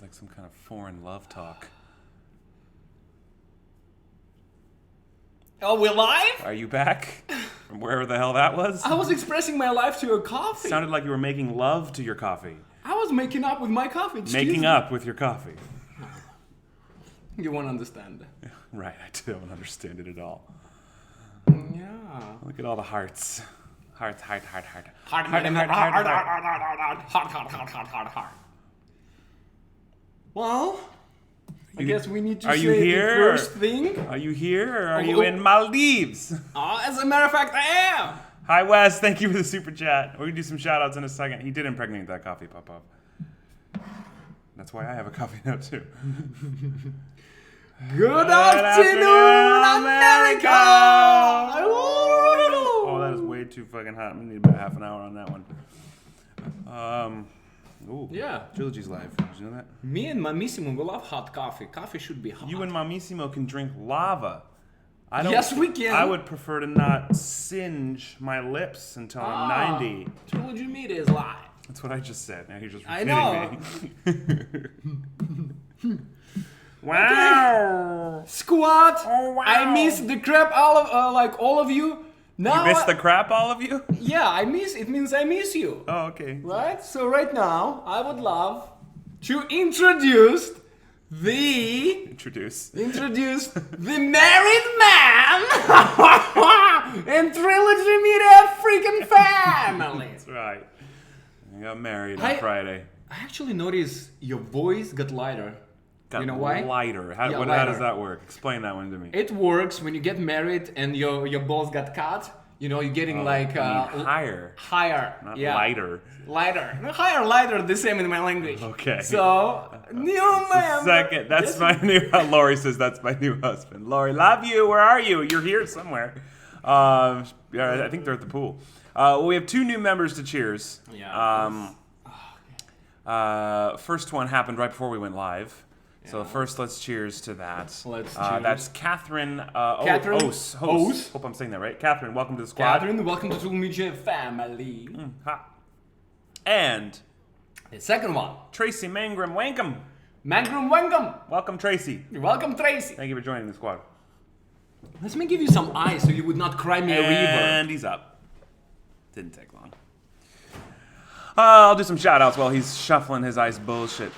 like some kind of foreign love talk. Oh, we're live? Are you back? From wherever the hell that was? I was expressing my life to your coffee. Sounded like you were making love to your coffee. I was making up with my coffee. Making up with your coffee. You won't understand. Right, I don't understand it at all. Yeah. Look at all the hearts. Heart. Heart. Well, I guess we need to Are say you here? the first thing. Are you here or are you in Maldives? As a matter of fact, I am. Hi, Wes. Thank you for the super chat. We're going to do some shout outs in a second. He did impregnate that coffee, Pop-Up. That's why I have a coffee now, too. Good afternoon, America! Oh, that is way too fucking hot. We need about half an hour on that one. Ooh, Yeah. Trilogy's live. Did you know that? Me and Mamissimo, we love hot coffee. Coffee should be hot. You and Mamissimo can drink lava. Yes, we can. I would prefer to not singe my lips until I'm 90. Trilogy Media is live. That's what I just said. Now you're just I repeating know. me. Wow. Squad. Oh, wow. I miss the crap all of you. Now You miss the crap, all of you? Yeah, I miss. It means I miss you. Oh, okay. Right? So right now, I would love to introduce the married man in Trilogy Media freaking family. That's right. I got married on Friday. I actually noticed your voice got lighter. You know why? Lighter. How Lighter. does that work? Explain that one to me. It works when you get married and your balls got cut. You know, you're getting higher. Higher. Not yeah. lighter. Lighter. Higher, lighter, the same in my language. Okay. So, new man. Second, that's my new. Lori says that's my new husband. Lori, love you. Where are you? You're here somewhere. Yeah, I think they're at the pool. Well, we have two new members to Cheers. Yeah. First one happened right before we went live. So first, let's cheers to that. Let's cheers. That's Catherine. Catherine Ose. Hope I'm saying that right. Catherine, welcome to the squad. Catherine, welcome to Trilogy Media family. Ha. And The second one. Tracy Mangrum Wankum. Mangrum Wangum. Welcome, Tracy. Welcome, Tracy. Thank you for joining the squad. Let me give you some ice so you would not cry me a river. And he's up. Didn't take long. I'll do some shout outs while he's shuffling his ice bullshit.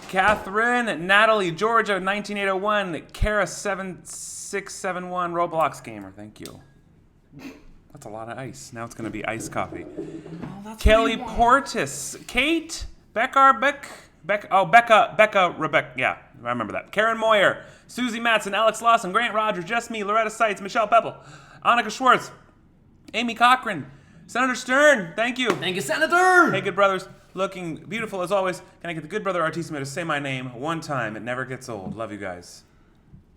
Catherine, Natalie, Georgia, 19801, Kara 7671, Roblox gamer. Thank you. That's a lot of ice. Now it's going to be iced coffee. Kelly Portis, Kate, Becca, Rebecca. Yeah, I remember that. Karen Moyer, Susie Matson, Alex Lawson, Grant Rogers, Just Me, Loretta Seitz, Michelle Pepple, Annika Schwartz, Amy Cochran, Senator Stern. Thank you. Thank you, Senator. Hey, good brothers. Looking beautiful as always. Can I get the good brother Artissimo to say my name one time? It never gets old. Love you guys.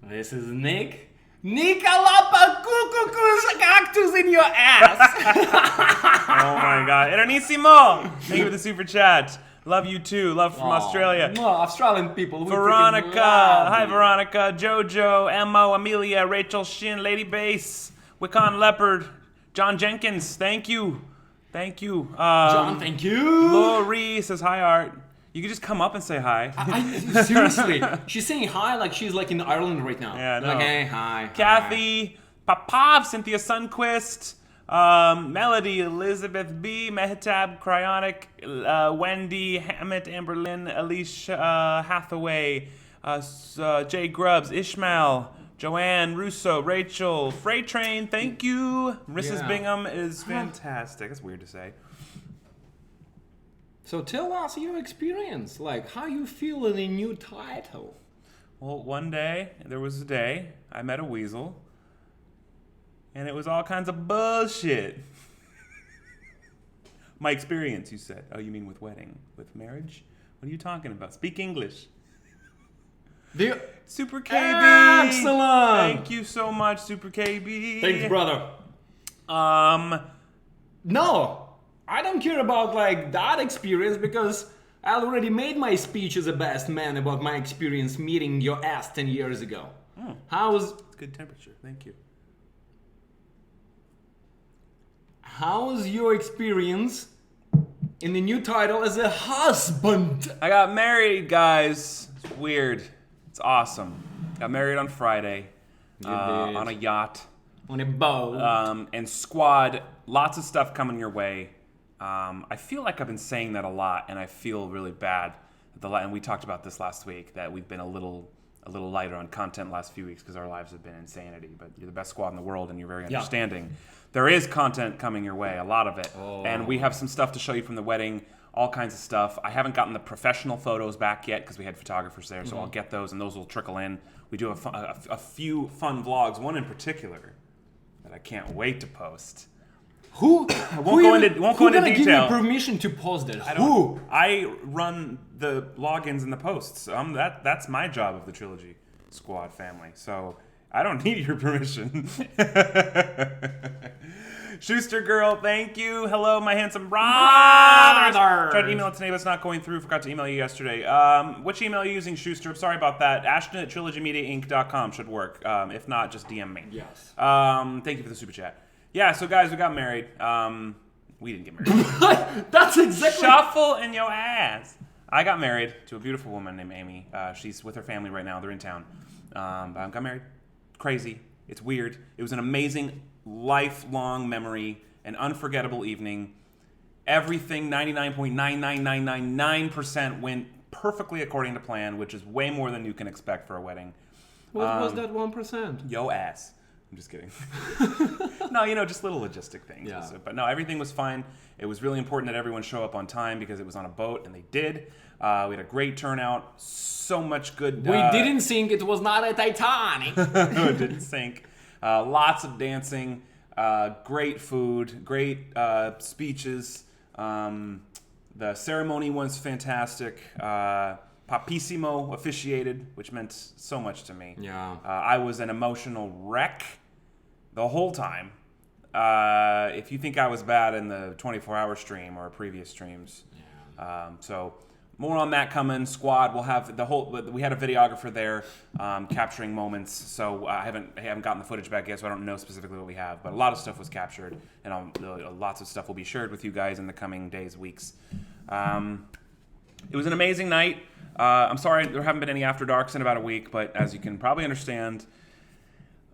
This is Nick. Nicalapacucucus cactus in your ass. Oh my god. Eranissimo! Thank you for the super chat. Love you too. Love from Australia. No, Australian people. Veronica. Hi, Veronica. Jojo, Emma, Amelia, Rachel Shin, Lady Bass, Wiccan Leopard, John Jenkins. Thank you. Thank you. John, thank you. Lori says hi, Art. You can just come up and say hi. Seriously, she's saying hi like she's like in Ireland right now. Yeah, no. Like, hey, hi. Kathy, Popov, Cynthia Sunquist, Melody, Elizabeth B, Mehitab, Cryonic, Wendy, Hammett, Amberlynn, Alicia Hathaway, Jay Grubbs, Ishmael, Joanne, Russo, Rachel, Freight Train, thank you. Mrs. Bingham is fantastic. That's weird to say. So tell us your experience, like how you feel in a new title. Well, one day, there was a day, I met a weasel, and it was all kinds of bullshit. My experience, you said. Oh, you mean with wedding? With marriage? What are you talking about? Speak English. Super KB! Excellent! Thank you so much, Super KB. Thanks, brother. No, I don't care about like that experience because I already made my speech as a best man about my experience meeting your ass 10 years ago. It's good temperature. Thank you. How's your experience in the new title as a husband. I got married, guys. It's weird. It's awesome. Got married on Friday on a yacht. On a boat. And Squad, lots of stuff coming your way. I feel like I've been saying that a lot, and I feel really bad. And we talked about this last week, that we've been a little lighter on content last few weeks because our lives have been insanity. But you're the best squad in the world, and you're very understanding. There is content coming your way, a lot of it. And we have some stuff to show you from the wedding, all kinds of stuff. I haven't gotten the professional photos back yet because we had photographers there, so I'll get those, and those will trickle in. We do a few fun vlogs, one in particular that I can't wait to post. Won't go into detail. Give you permission to post that? Who? I run the logins and the posts. That's my job of the Trilogy Squad family. So I don't need your permission. Schuster girl, thank you. Hello, my handsome brothers. Tried to email it today, but it's not going through. Forgot to email you yesterday. Which email are you using, Schuster? I'm sorry about that. Ashton at trilogymediainc.com should work. If not, just DM me. Yes. Thank you for the super chat. Yeah, so guys, we got married. We didn't get married. That's exactly... Shuffle in your ass. I got married to a beautiful woman named Amy. She's with her family right now. They're in town. But I got married. Crazy. It's weird. It was an amazing, lifelong memory, an unforgettable evening. Everything, 99.99999% went perfectly according to plan, which is way more than you can expect for a wedding. What was that 1%? Yo ass. I'm just kidding. No, just little logistic things. Yeah. But no, everything was fine. It was really important that everyone show up on time because it was on a boat, and they did. We had a great turnout. So much good... We didn't sink. It was not a Titanic. It didn't sink. Lots of dancing. Great food. Great speeches. The ceremony was fantastic. Papissimo officiated, which meant so much to me. Yeah. I was an emotional wreck the whole time. If you think I was bad in the 24-hour stream or previous streams. Yeah. So more on that coming. Squad, we'll have we had a videographer there capturing moments. So I haven't gotten the footage back yet, so I don't know specifically what we have. But a lot of stuff was captured, and lots of stuff will be shared with you guys in the coming days, weeks. It was an amazing night. I'm sorry there haven't been any after darks in about a week, but as you can probably understand,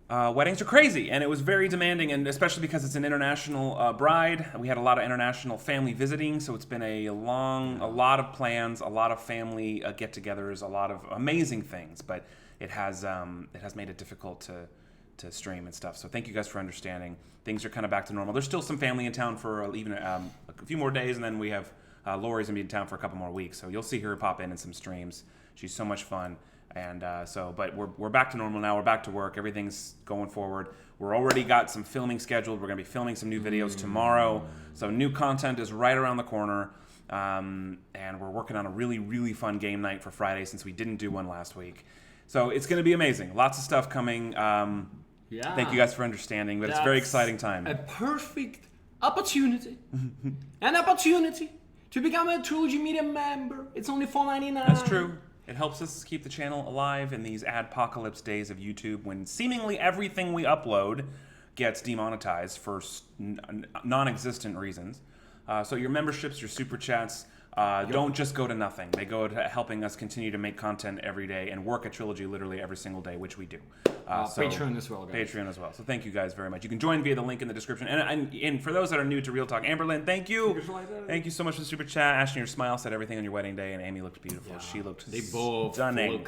weddings are crazy, and it was very demanding, and especially because it's an international bride. We had a lot of international family visiting, so it's been a lot of plans, a lot of family get-togethers, a lot of amazing things, but it has made it difficult to stream and stuff. So thank you guys for understanding. Things are kind of back to normal. There's still some family in town for even a few more days, and then we have Lori's gonna be in town for a couple more weeks, so you'll see her pop in some streams. She's so much fun, and but we're back to normal now. We're back to work. Everything's going forward. We're already got some filming scheduled. We're gonna be filming some new videos tomorrow, so new content is right around the corner. And we're working on a really, really fun game night for Friday since we didn't do one last week. So it's gonna be amazing. Lots of stuff coming. Yeah. Thank you guys for understanding, but it's a very exciting time. A perfect opportunity. An opportunity to become a Trilogy Media member. It's only $4.99. That's true. It helps us keep the channel alive in these adpocalypse days of YouTube when seemingly everything we upload gets demonetized for non-existent reasons. So your memberships, your super chats, don't just go to nothing. They go to helping us continue to make content every day and work at Trilogy literally every single day, which we do. Patreon as well, guys. Patreon as well. So thank you guys very much. You can join via the link in the description. And for those that are new to Real Talk, Amberlyn, thank you. Thank you so much for the super chat. Ashton, your smile said everything on your wedding day, and Amy looked beautiful. Yeah. She looked stunning.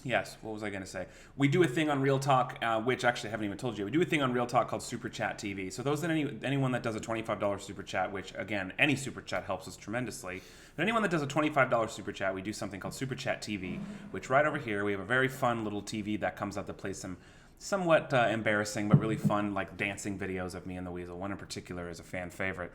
Yes, what was I going to say? We do a thing on Real Talk, which actually I haven't even told you. We do a thing on Real Talk called Super Chat TV. So those that anyone that does a $25 Super Chat, which again, any Super Chat helps us tremendously. But anyone that does a $25 Super Chat, we do something called Super Chat TV, which right over here, we have a very fun little TV that comes out that plays some somewhat embarrassing but really fun like dancing videos of me and the Weasel. One in particular is a fan favorite.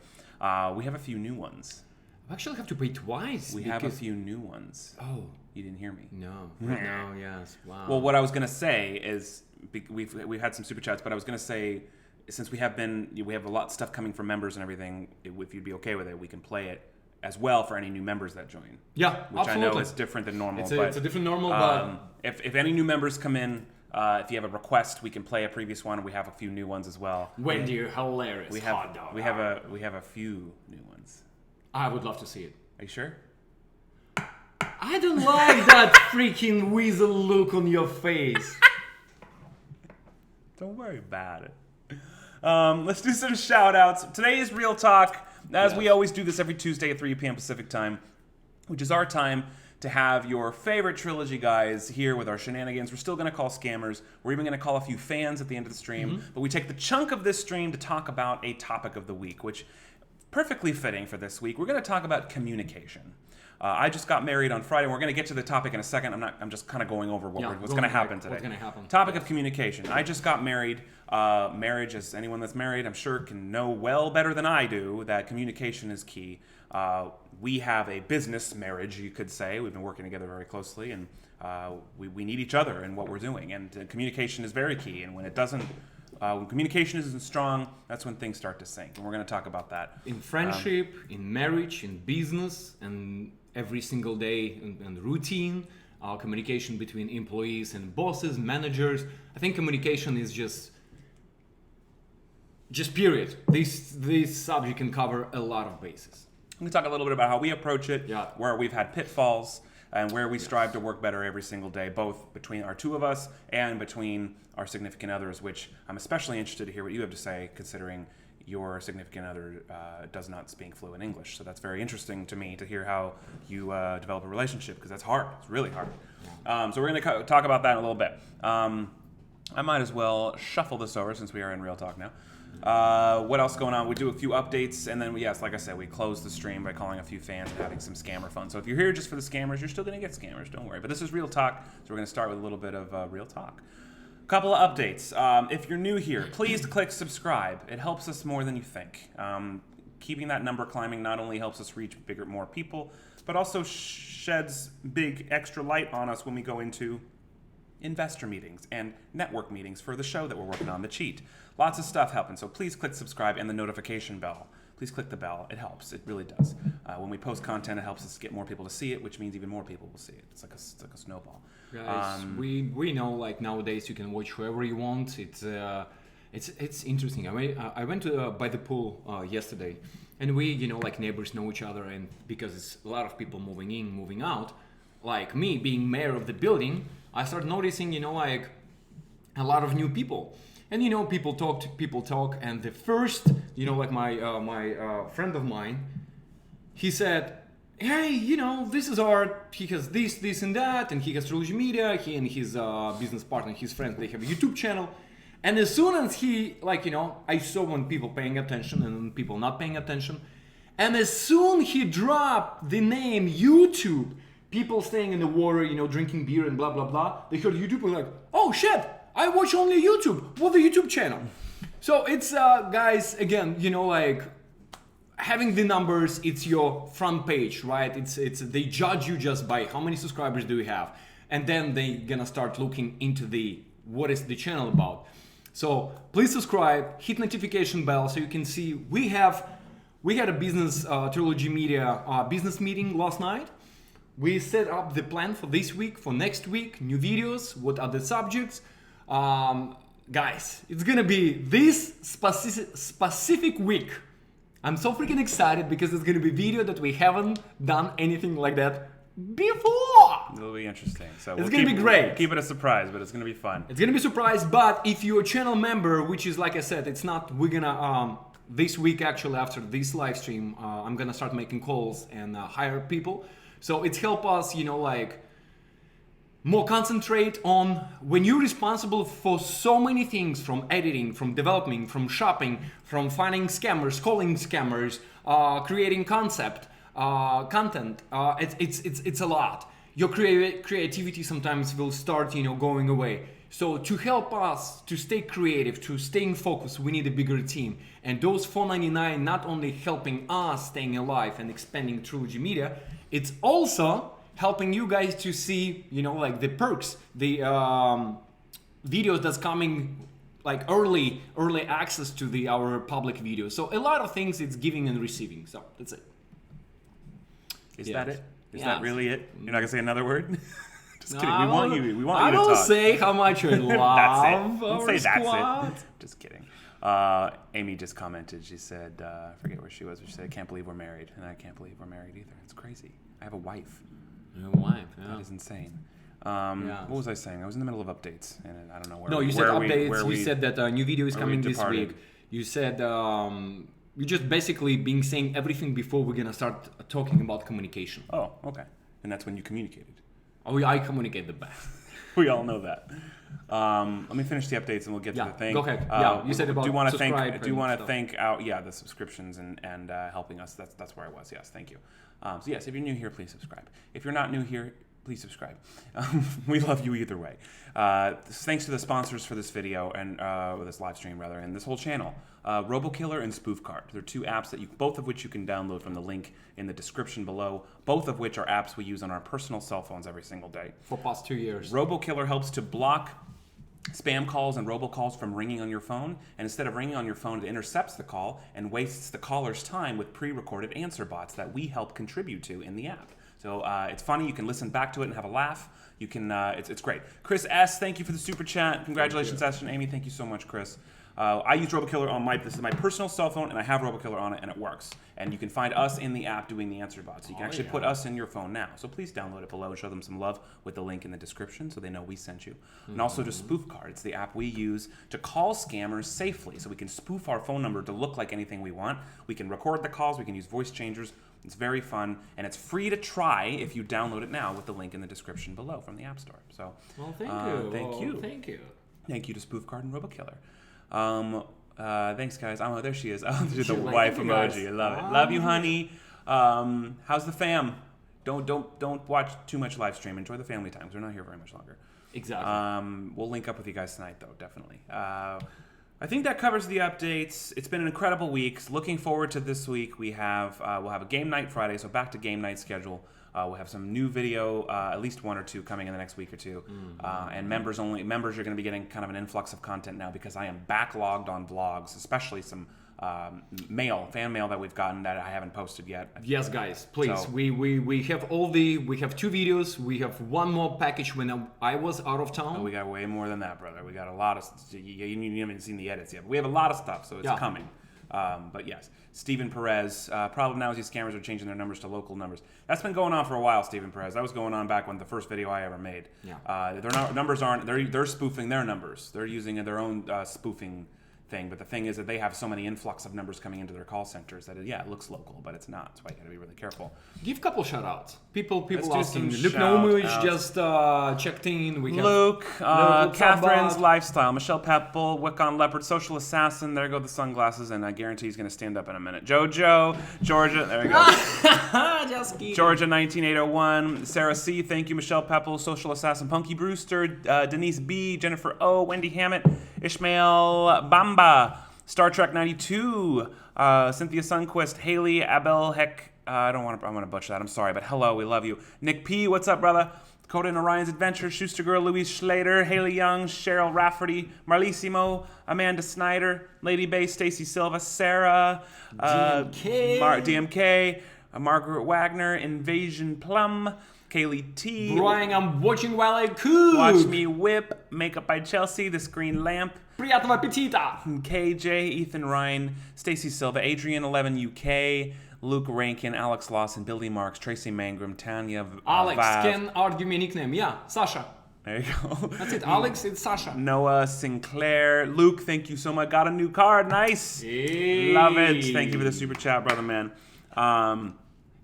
We have a few new ones. I actually have to pay twice. We have a few new ones. Oh. You didn't hear me. No. No, yes. Wow. Well, what I was going to say is we've had some super chats, but I was going to say since we have a lot of stuff coming from members and everything, if you'd be okay with it, we can play it as well for any new members that join. Yeah, which absolutely. I know is different than normal. It's a different normal, but if any new members come in, If you have a request, we can play a previous one. We have a few new ones as well. Wendy, hilarious. We hot dog. we have a few new ones. I would love to see it. Are you sure? I don't like that freaking weasel look on your face. Don't worry about it. Let's do some shout outs. Today is Real Talk. As we always do this every Tuesday at 3 p.m. Pacific time, which is our time to have your favorite Trilogy guys here with our shenanigans. We're still going to call scammers. We're even going to call a few fans at the end of the stream. But we take the chunk of this stream to talk about a topic of the week, which perfectly fitting for this week. We're going to talk about communication. I just got married on Friday. We're going to get to the topic in a second. I'm just kind of going over what's going to happen today. What's going to happen? Topic of communication. I just got married. Marriage, as anyone that's married, I'm sure can know well better than I do that communication is key. We have a business marriage, you could say. We've been working together very closely, and we need each other in what we're doing. And communication is very key. And when it doesn't, when communication isn't strong, that's when things start to sink. And we're going to talk about that. In friendship, in marriage, in business, and every single day and routine, communication between employees and bosses, managers. I think communication is just period. This subject can cover a lot of bases. We can talk a little bit about how we approach it, Yeah. where we've had pitfalls, and where we strive to work better every single day, both between our two of us and between our significant others, which I'm especially interested to hear what you have to say, considering your significant other does not speak fluent English. So that's very interesting to me to hear how you develop a relationship, because that's hard. It's really hard. So we're going to talk about that in a little bit. I might as well shuffle this over since we are in Real Talk now. What else going on? We do a few updates, and then, yes, like I said, we close the stream by calling a few fans and having some scammer fun. So if you're here just for the scammers, you're still going to get scammers, don't worry. But this is Real Talk, so we're going to start with a little bit of Real Talk. Couple of updates. If you're new here, please click subscribe. It helps us more than you think. Keeping that number climbing not only helps us reach more people, but also sheds big extra light on us when we go into investor meetings and network meetings for the show that we're working on, The Cheat. Lots of stuff helping, so please click subscribe and the notification bell. Please click the bell. It helps. It really does. When we post content, it helps us get more people to see it, which means even more people will see it. It's like a snowball. Guys, we know, like, nowadays you can watch whoever you want. It's interesting. I went to by the pool yesterday, and we, like, neighbors know each other, and because it's a lot of people moving in, moving out, like me being mayor of the building, I started noticing, like, a lot of new people. And people talk, and the first, like my friend of mine, he said, hey, this is art. He has this, and that, and he has Trilogy Media. He and his business partner, his friend, they have a YouTube channel. And as soon as he, I saw when people paying attention and people not paying attention. And as soon he dropped the name YouTube, people staying in the water, drinking beer and blah, blah, blah. They heard YouTube, were like, oh shit, I watch only YouTube. What the YouTube channel? So it's, guys, again, having the numbers, it's your front page, right? It's they judge you just by how many subscribers do you have, and then they gonna start looking into what is the channel about. So please subscribe, hit notification bell so you can see we had a business Trilogy Media business meeting last night. We set up the plan for this week, for next week, new videos, what are the subjects. Guys, it's gonna be this specific week. I'm so freaking excited because it's gonna be video that we haven't done anything like that before. It'll be interesting. So it's gonna be great. We'll keep it a surprise, but it's gonna be fun. It's gonna be a surprise, but if you're a channel member, which is, like I said, it's not, we're gonna, this week actually after this live stream, I'm gonna start making calls and hire people. So it's help us, more concentrate on when you're responsible for so many things, from editing, from developing, from shopping, from finding scammers, calling scammers, creating content. It's a lot. Your creativity sometimes will start, going away. So to help us to stay creative, to staying focused, we need a bigger team. And those $4.99 not only helping us staying alive and expanding Trilogy Media, it's also helping you guys to see, the perks, the videos that's coming, like early access to our public videos. So a lot of things, it's giving and receiving. So that's it. Is that it? Is that really it? You're not gonna say another word? Just kidding. We want you to talk. I don't say how much I love That's it. Don't our say squad. that's it. Just kidding. Amy just commented. She said, I forget where she was, but she said, I can't believe we're married. And I can't believe we're married either. It's crazy. I have a wife. Your wife, yeah. That is insane. What was I saying? I was in the middle of updates, and I don't know where. No, you said updates. You said that a new video is coming this departed. week. You said you just basically being saying everything before we're gonna start talking about communication. Oh, okay. And that's when you communicated. Oh, yeah, I communicate the best. We all know that. Let me finish the updates and we'll get to the thing. Go ahead. You said about subscribe. Do you want to thank the subscriptions and helping us? That's where I was. Yes, thank you. So yes, if you're new here, please subscribe. If you're not new here, please subscribe. We love you either way. Thanks to the sponsors for this video and this live stream rather, and this whole channel. RoboKiller and SpoofCard. They're two apps that both of which you can download from the link in the description below. Both of which are apps we use on our personal cell phones every single day. For past 2 years. RoboKiller helps to block spam calls and robocalls from ringing on your phone, and instead of ringing on your phone, it intercepts the call and wastes the caller's time with pre-recorded answer bots that we help contribute to in the app. So it's funny. You can listen back to it and have a laugh. You can. It's great. Chris S, thank you for the super chat. Congratulations, Ashton. Amy, thank you so much, Chris. I use RoboKiller on this is my personal cell phone, and I have RoboKiller on it, and it works. And you can find us in the app doing the answer bot. So you can actually put us in your phone now. So please download it below and show them some love with the link in the description so they know we sent you. And also to SpoofCard. It's the app we use to call scammers safely. So we can spoof our phone number to look like anything we want. We can record the calls. We can use voice changers. It's very fun, and it's free to try if you download it now with the link in the description below from the App Store. So, thank you. Thank you. Thank you to SpoofCard and RoboKiller. Thanks, guys. Oh, there she is. Oh, there's the wife emoji. I love it. Love you, honey. How's the fam? Don't watch too much live stream. Enjoy the family time because we're not here very much longer. Exactly. We'll link up with you guys tonight, though, definitely. I think that covers the updates. It's been an incredible week. Looking forward to this week. We'll have a game night Friday, so back to game night schedule. We'll have some new video, at least one or two coming in the next week or two. And members are going to be getting kind of an influx of content now because I am backlogged on vlogs, especially some fan mail that we've gotten that I haven't posted yet. Yes, guys, please. So, we have we have 2 videos. We have one more package when I was out of town. Oh, we got way more than that, brother. We got a lot of. You haven't seen the edits yet, but we have a lot of stuff, so it's coming. But yes, Stephen Perez. Problem now is these scammers are changing their numbers to local numbers. That's been going on for a while, Stephen Perez. That was going on back when the first video I ever made. Yeah. Their numbers aren't. They're spoofing their numbers. They're using their own spoofing thing. But the thing is that they have so many influx of numbers coming into their call centers that it looks local, but it's not. That's why you got to be really careful. Give a couple shout outs. People asking. Luke Naumovich just checked in. We have Luke, Catherine's Lifestyle, Michelle Pepple, Wiccan Leopard, Social Assassin. There go the sunglasses, and I guarantee he's going to stand up in a minute. Jojo, Georgia, there we go. just kidding. Georgia 19801, Sarah C. Thank you, Michelle Pepple, Social Assassin, Punky Brewster, Denise B, Jennifer O, Wendy Hammett, Ishmael Bamba, Star Trek 92, Cynthia Sunquist, Haley Abel Heck. I'm gonna butcher that. I'm sorry, but hello, we love you. Nick P, what's up, brother? Dakota and Orion's Adventure, Schuster Girl, Louise Schlater, Haley Young, Cheryl Rafferty, Marlissimo, Amanda Snyder, Lady Bay, Stacy Silva, Sarah, DMK, Margaret Wagner, Invasion Plum, Kaylee T. Brian, I'm watching while I cook. Watch Me Whip, Makeup by Chelsea, The Screen Lamp, Приятного аппетита. KJ, Ethan Ryan, Stacy Silva, Adrian 11 UK, Luke Rankin, Alex Lawson, Billy Marks, Tracy Mangrum, Tanya Alex Vav. can argue me nickname. Yeah, Sasha. There you go. That's it. Alex, it's Sasha. Noah Sinclair. Luke, thank you so much. Got a new card. Nice. Hey. Love it. Thank you for the super chat, brother, man.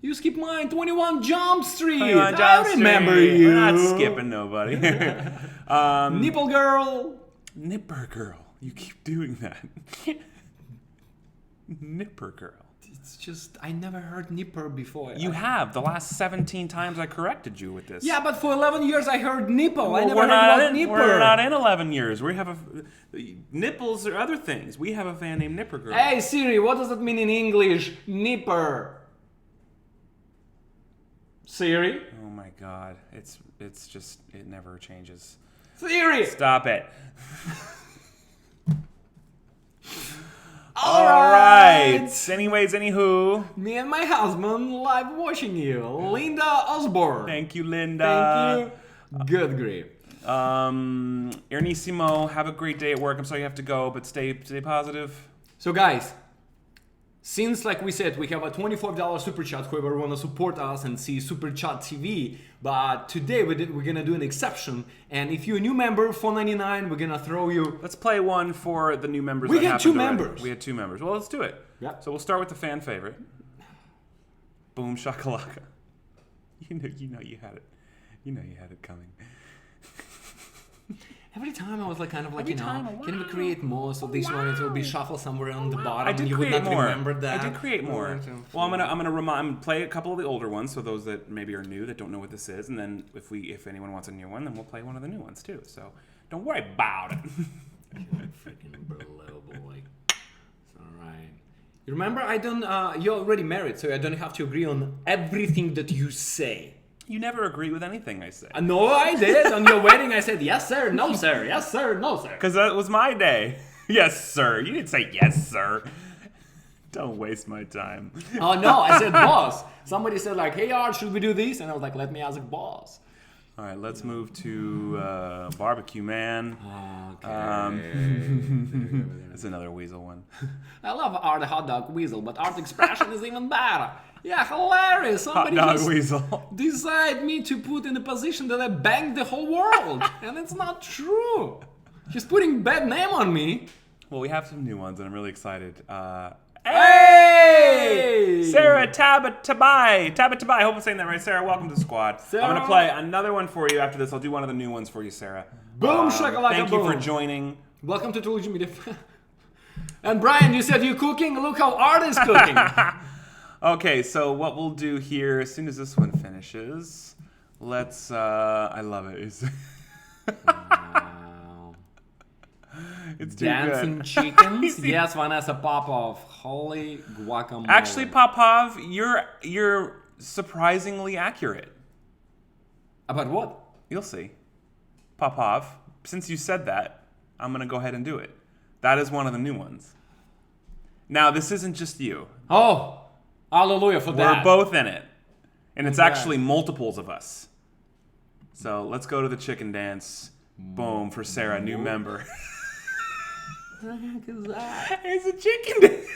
You skip mine. 21 Jump Street. 21 Jump I remember Street. you. We're not skipping nobody. Nipple Girl. Nipper Girl. You keep doing that. Nipper Girl. It's just, I never heard Nipper before. You have. The last 17 times I corrected you with this. Yeah, but for 11 years I heard nipple. I Well, never heard about Nipper. We're not in 11 years. We have nipples or other things. We have a fan named Nipper Girl. Hey Siri, what does that mean in English? Nipper. Siri? Oh my God. It's just, it never changes. Siri! Stop it. All right. Anyways, anywho. Me and my husband live watching you. Linda Osborne. Thank you, Linda. Thank you. Good grief. Ernissimo, have a great day at work. I'm sorry you have to go, but stay positive. So guys, since like we said, we have a $24 super chat, whoever want to support us and see Super Chat TV, but today we're gonna do an exception, and if you're a new member, $4.99, we're gonna throw you. Let's play one for the new members. We that had two happened already. members. We had 2 members. Well, let's do it. Yeah. So we'll start with the fan favorite. Boom shakalaka. You know you had it. You know you had it coming. Every time I was like, kind of like, Every time, can we create more? So this one it will be shuffled somewhere on the bottom. I did you would create not more. remember that. I did create more. Well, I'm gonna play a couple of the older ones, so those that maybe are new that don't know what this is, and then if anyone wants a new one, then we'll play one of the new ones too. So don't worry about it. You're freaking blow, boy. It's alright. You remember, you're already married, so I don't have to agree on everything that you say. You never agree with anything I say. No, I did. On your wedding, I said, yes, sir, no, sir, yes, sir, no, sir. Because that was my day. Yes, sir. You didn't say yes, sir. Don't waste my time. Oh, no, I said boss. Somebody said, like, hey, Art, should we do this? And I was like, let me ask boss. All right, let's move to Barbecue Man. Okay. That's another weasel one. I love Art the hot dog weasel, but Art expression is even better. Yeah, hilarious. Hot Somebody dog just weasel. decide me to put in a position that I banged the whole world. And it's not true. He's putting bad name on me. Well, we have some new ones, and I'm really excited. Hey! Sarah Tabatabai. I hope I'm saying that right. Sarah, welcome to the squad. Sarah. I'm going to play another one for you after this. I'll do one of the new ones for you, Sarah. Boom, shakalaka, Thank boom. you for joining. Welcome to Trilogy Media. And Brian, you said you're cooking. Look how Art is cooking. Okay, so what we'll do here, as soon as this one finishes, let's, I love it. Wow. It's too Dancing good. chickens? Yes, Vanessa Popov. Holy guacamole. Actually, Popov, you're surprisingly accurate. About what? You'll see. Popov, since you said that, I'm going to go ahead and do it. That is one of the new ones. Now, this isn't just you. Oh, hallelujah for that. We're both in it. And it's Okay. actually multiples of us. So let's go to the chicken dance. Boom, for Sarah, new member. What the heck is that? It's a chicken dance.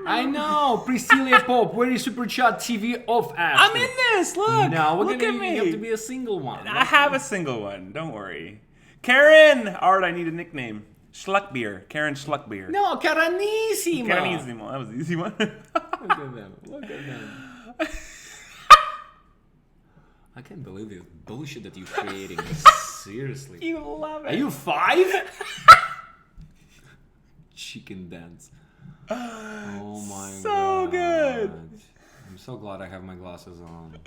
I know, Priscilla Pope. Where is Super Chat TV off, Ashton? I'm in this. Look. No, Look at me. You have to be a single one. I have a single one. Don't worry. Karen. Art, I need a nickname. Schluckbeer. Karen Schluckbeer. No, Caranissima. Caranissimo. That was the easy one. Look at them. Look at them. I can't believe this bullshit that you're creating. Seriously. You love it. Are you 5? Chicken dance. Oh my god. So good. I'm so glad I have my glasses on.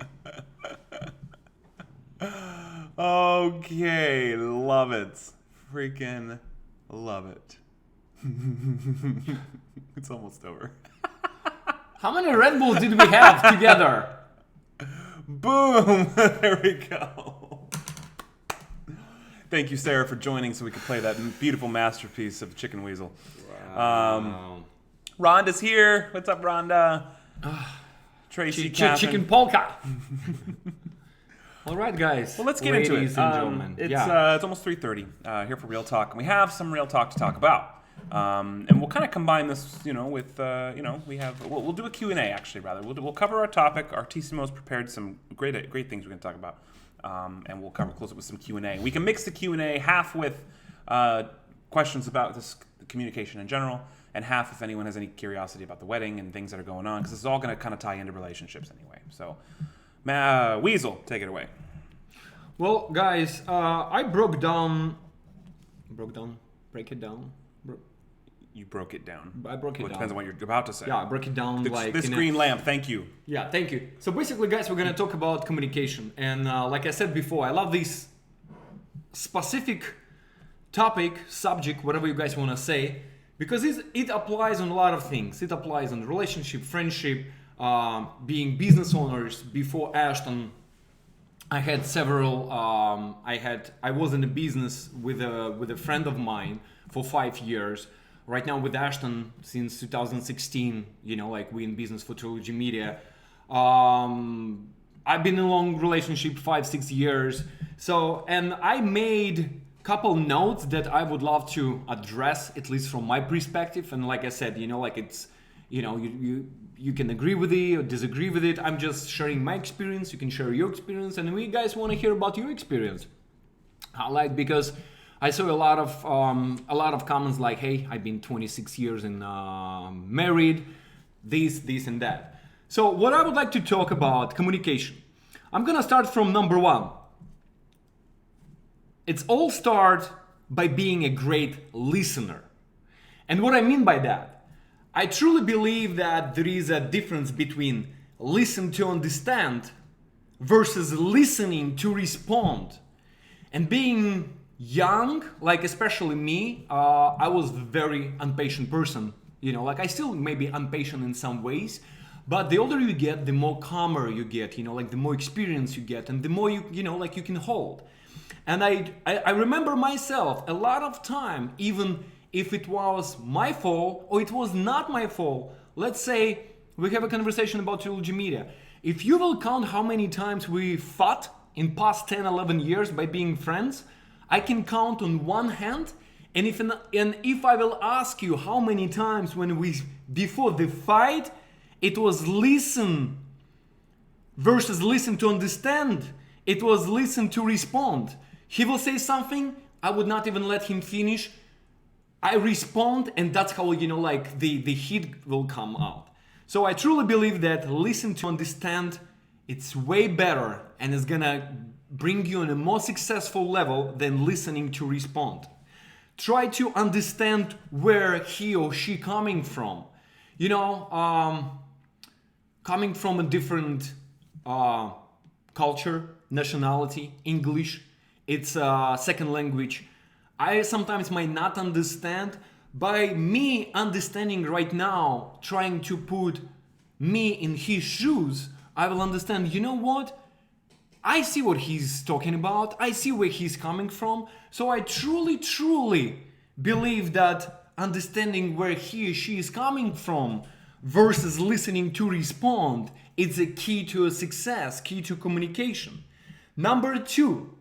Okay. Love it. Freaking love it. It's almost over. How many Red Bulls did we have together? Boom! There we go. Thank you, Sarah, for joining so we could play that beautiful masterpiece of Chicken Weasel. Wow. Rhonda's here. What's up, Rhonda? Tracy Chicken polka. All right, guys. Well, let's get into it. Ladies and gentlemen. It's almost 3:30 here for Real Talk, and we have some real talk to talk about. And we'll kind of combine this, with, we'll do a Q&A, actually, rather. We'll cover our topic. Artissimo's prepared some great things we're going to talk about. And we'll close it with some Q&A. We can mix the Q&A half with questions about this communication in general, and half if anyone has any curiosity about the wedding and things that are going on, because this is all going to kind of tie into relationships anyway. So, Weasel, take it away. Well, guys, I break it down. You broke it down. I broke it Well, it down. depends on what you're about to say. Yeah, I broke it down This green lamp, thank you. Yeah, thank you. So basically, guys, we're gonna talk about communication, and like I said before, I love this specific topic, subject, whatever you guys want to say, because it applies on a lot of things. It applies on relationship, friendship, being business owners. Before Ashton, I had several. I was in a business with a friend of mine for 5 years. right now with Ashton since 2016, like we in business for Trilogy Media. I've been in a long relationship 5-6 years. So, and I made couple notes that I would love to address, at least from my perspective. And like I said, like it's, you can agree with it or disagree with it. I'm just sharing my experience. You can share your experience, and we guys want to hear about your experience. Because I saw a lot of comments like, "Hey, I've been 26 years and married, this and that." So what I would like to talk about communication. I'm gonna start from number one. It's all start by being a great listener. And what I mean by that, I truly believe that there is a difference between listen to understand versus listening to respond. And being young, like especially me, I was a very impatient person. I still maybe impatient in some ways, but the older you get, the more calmer you get, the more experience you get, and the more you can hold. And I remember myself a lot of time, even if it was my fault or it was not my fault. Let's say we have a conversation about Trilogy Media. If you will count how many times we fought in past 10, 11 years by being friends, I can count on one hand. And if I will ask you how many times before the fight, it was listen versus listen to understand. It was listen to respond. He will say something, I would not even let him finish. I respond, and that's how, the heat will come out. So I truly believe that listen to understand, it's way better and it's gonna bring you on a more successful level than listening to respond. Try to understand where he or she coming from. Coming from a different culture, nationality, English, it's a second language. I sometimes might not understand. By me understanding right now, trying to put me in his shoes, I will understand, what? I see what he's talking about. I see where he's coming from. So I truly, truly believe that understanding where he or she is coming from versus listening to respond, it's a key to a success, key to communication. Number two,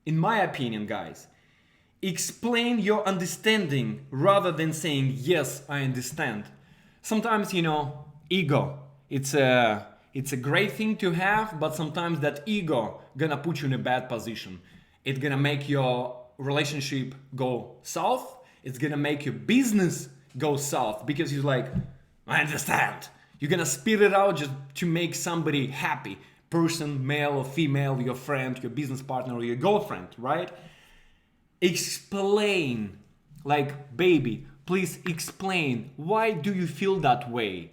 in my opinion, guys, explain your understanding rather than saying, yes, I understand. Sometimes, ego, it's a great thing to have, but sometimes that ego gonna put you in a bad position. It's gonna make your relationship go south. It's gonna make your business go south because you're like, I understand. You're gonna spit it out just to make somebody happy. Person, male or female, your friend, your business partner, or your girlfriend, right? Explain, like, baby, please explain. Why do you feel that way?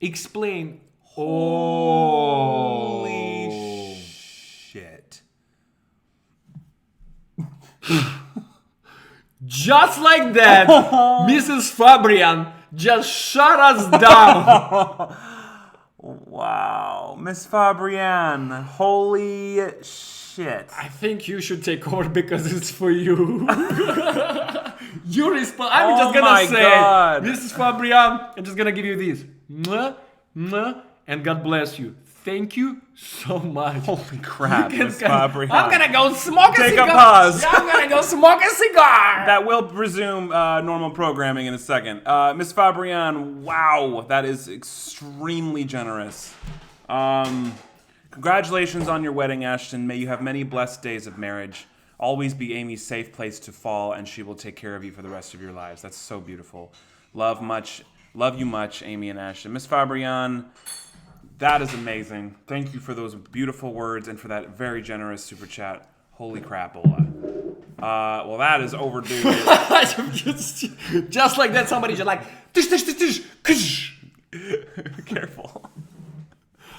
Explain. Holy shit. Just like that, Mrs. Fabian just shut us down. Wow. Miss Fabian, holy shit. I think you should take over because it's for you. You respond. I'm just gonna say, God. Mrs. Fabian, I'm just gonna give you this. Mwah, mwah, and God bless you. Thank you so much. Holy crap, Miss Fabian. I'm gonna go smoke a cigar. Take a pause. I'm gonna go smoke a cigar. That will resume normal programming in a second. Miss Fabian, wow, that is extremely generous. Congratulations on your wedding, Ashton. May you have many blessed days of marriage. Always be Amy's safe place to fall, and she will take care of you for the rest of your lives. That's so beautiful. Love you much, Amy and Ashton. Miss Fabian, that is amazing. Thank you for those beautiful words and for that very generous super chat. Holy crapola. Well, that is overdue. Just like that, somebody just like, tish, tish, tish, tish. Careful.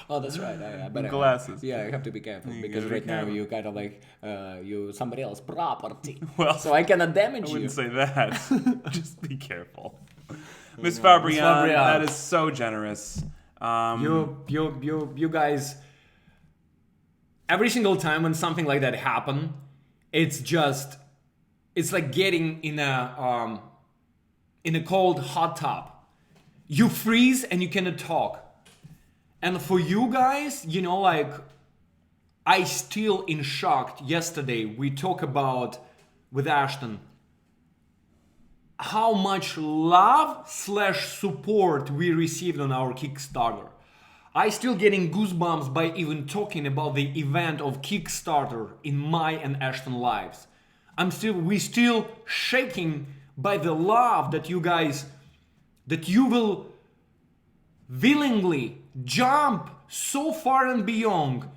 Oh, that's right. I better Glasses. I have to be careful because gotta be right now careful. you kind of like you somebody else's property. Well, so I cannot damage I you. wouldn't say that. Just be careful. Miss Fabian, that is so generous. You guys, every single time when something like that happen, it's like getting in in a cold hot tub. You freeze and you cannot talk. And for you guys, you know, like, I still in shock. Yesterday we talked about with Ashton how much love / support we received on our Kickstarter. I still getting goosebumps by even talking about the event of Kickstarter in my and Ashton lives. We still shaking by the love that you guys, that you will willingly jump so far and beyond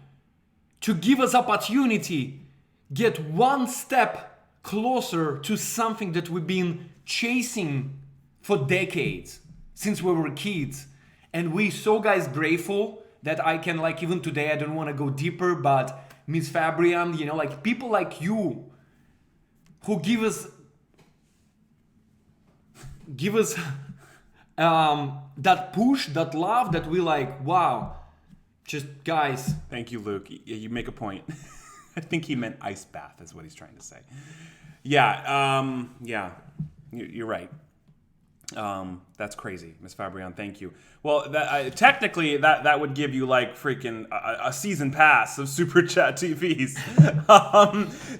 to give us opportunity, get one step closer to something that we've been chasing for decades since we were kids. And we so guys grateful that I can, like, even today I don't want to go deeper, but Miss Fabian, you know, like people like you who give us that push, that love, that we like, wow, just guys. Thank you, Luke. You make a point. I think he meant ice bath is what he's trying to say. Yeah, you're right. That's crazy, Miss Fabian. Thank you. Well, technically, that would give you like freaking a season pass of Super Chat TVs.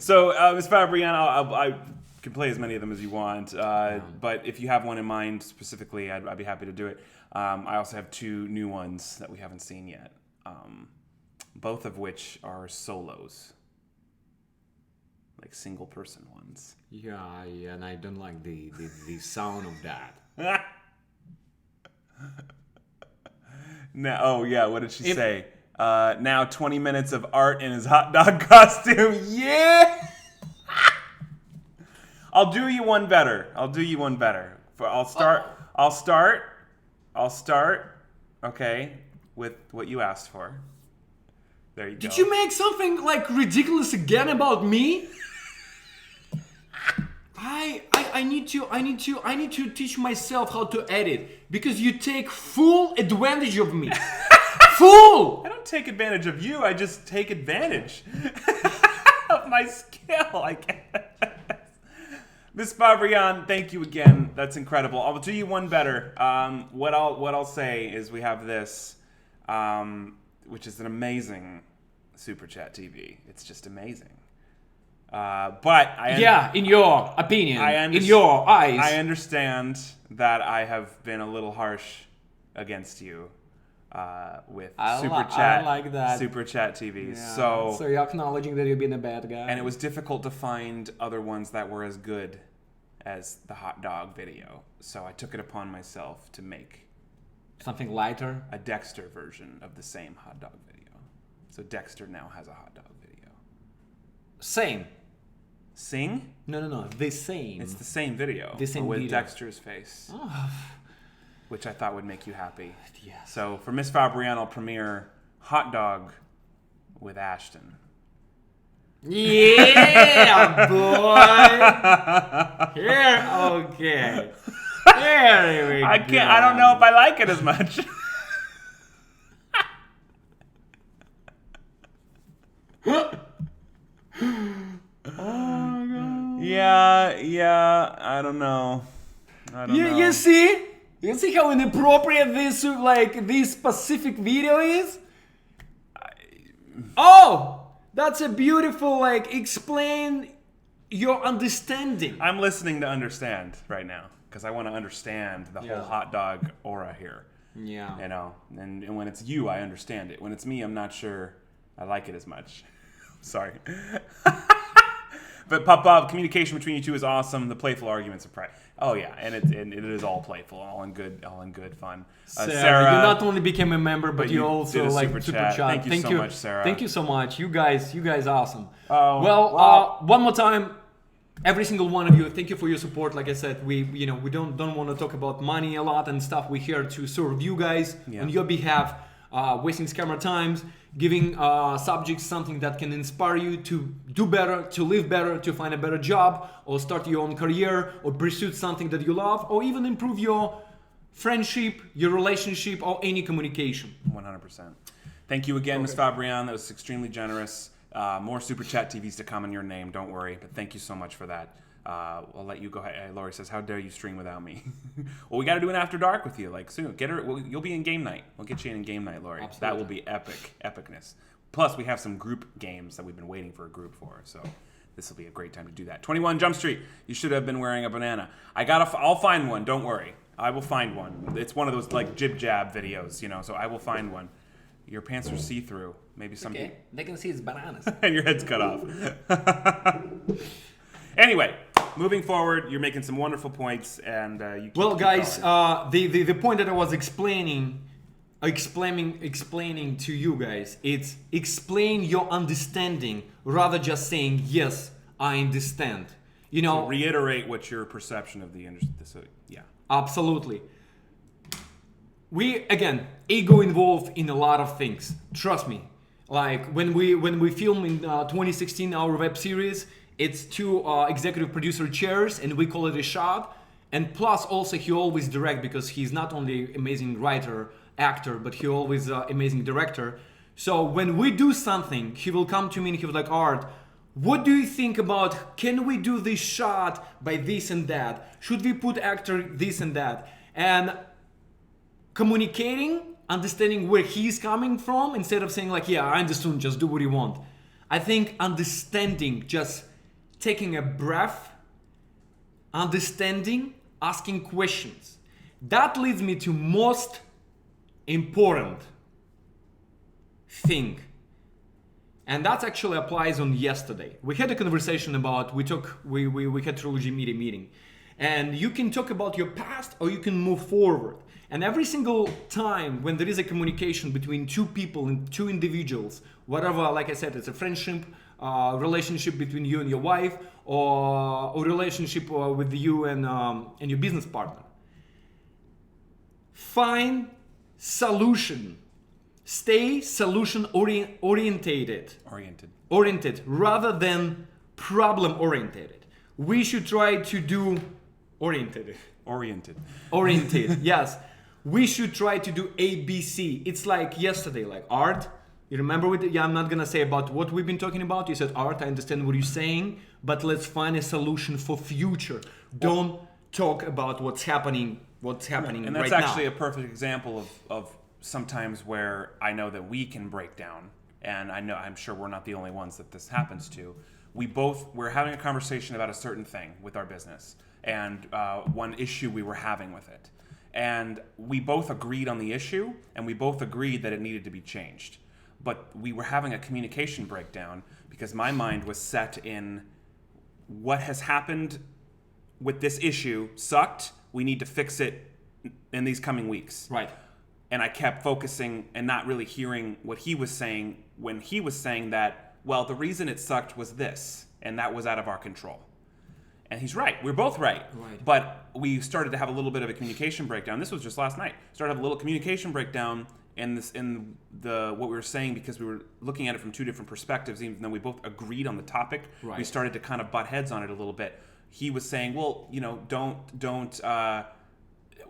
So, Miss Fabian, I can play as many of them as you want. But if you have one in mind specifically, I'd be happy to do it. I also have 2 new ones that we haven't seen yet. Both of which are solos, like single person ones. Yeah, and I don't like the sound of that. Now, what did she say? Now 20 minutes of art in his hot dog costume. Yeah. I'll do you one better. I'll start. Okay, with what you asked for. There you go. Did you make something like ridiculous again about me? I need to teach myself how to edit, because you take full advantage of me. Full! I don't take advantage of you, I just take advantage of my skill, I guess. Miss Fabian, thank you again. That's incredible. I'll do you one better. What I'll say is we have this, which is an amazing Super Chat TV. It's just amazing. But in your opinion, in your eyes, I understand that I have been a little harsh against you with Super Chat TVs. Yeah. So you're acknowledging that you've been a bad guy. And it was difficult to find other ones that were as good as the hot dog video. So I took it upon myself to make something lighter, a Dexter version of the same hot dog video. So Dexter now has a hot dog video. Same. Sing? No. The same. It's the same video. The same with video. Dexter's face. Oh. Which I thought would make you happy. Yeah. So for Miss Fabian, I'll premiere Hot Dog with Ashton. Yeah, boy. Here, okay. Here we go. I don't know if I like it as much. Oh, God. Yeah, I don't know. You see? You see how inappropriate this specific video is? Oh! That's a beautiful, explain your understanding. I'm listening to understand right now, because I want to understand the whole hot dog aura here. Yeah. You know, and when it's you, I understand it. When it's me, I'm not sure I like it as much. Sorry. But Popov, communication between you two is awesome. The playful arguments are oh yeah, and it is all playful, all in good fun. Sarah, you not only became a member, but you also super chat. Thank you so much, Sarah. Thank you so much. You guys awesome. Oh, well, one more time, every single one of you, thank you for your support. Like I said, we don't want to talk about money a lot and stuff. We're here to serve you guys on your behalf, wasting camera times, giving subjects something that can inspire you to do better, to live better, to find a better job, or start your own career, or pursue something that you love, or even improve your friendship, your relationship, or any communication. 100%. Thank you again, Ms. Fabian. That was extremely generous. More Super Chat TVs to come in your name, don't worry. But thank you so much for that. I'll let you go ahead. Lori says, "How dare you stream without me?" Well, we got to do an after dark with you, like soon. Get her. You'll be in game night. We'll get you in game night, Lori. Absolutely. That will be epicness. Plus, we have some group games that we've been waiting for a group for. So this will be a great time to do that. 21 Jump Street. You should have been wearing a banana. I'll find one. Don't worry. I will find one. It's one of those like jib jab videos, So I will find one. Your pants are see through. Maybe something. Okay, they can see his bananas. And your head's cut off. Anyway, moving forward, you're making some wonderful points, and you. Well, guys, going. the point that I was explaining to you guys, it's explain your understanding rather just saying yes, I understand. So reiterate what your perception of the industry. So, yeah. Absolutely. Ego involved in a lot of things. Trust me. Like when we film in 2016 our web series, it's two executive producer chairs, and we call it a shot. And plus, also he always direct because he's not only amazing writer, actor, but he always amazing director. So when we do something, he will come to me and he will like, Art, what do you think about? Can we do this shot by this and that? Should we put actor this and that? And communicating, understanding where he's coming from instead of saying like, yeah, I understand, just do what you want. I think understanding, just taking a breath, understanding, asking questions. That leads me to most important thing. And that actually applies on yesterday. We had a conversation about, we had Trilogy Media meeting. And you can talk about your past or you can move forward. And every single time when there is a communication between two people and two individuals, whatever, like I said, it's a friendship, relationship between you and your wife, or a relationship with you and your business partner. Find solution. Stay solution oriented rather than problem oriented. We should try to do oriented. Yes. We should try to do ABC. It's like yesterday, like Art. You remember I'm not gonna say about what we've been talking about. You said, Art, I understand what you're saying, but let's find a solution for future. Don't talk about what's happening right now. And that's actually a perfect example of sometimes where I know that we can break down, and I'm sure we're not the only ones that this happens to. We're having a conversation about a certain thing with our business, and one issue we were having with it. And we both agreed on the issue, and we both agreed that it needed to be changed. But we were having a communication breakdown because my mind was set in what has happened with this issue sucked. We need to fix it in these coming weeks. Right. And I kept focusing and not really hearing what he was saying when he was saying that, well, the reason it sucked was this, and that was out of our control. And he's right. We're both right. But we started to have a little bit of a communication breakdown. This was just last night. Started to have a little communication breakdown in what we were saying because we were looking at it from two different perspectives. Even though we both agreed on the topic, we started to kind of butt heads on it a little bit. He was saying, well, don't.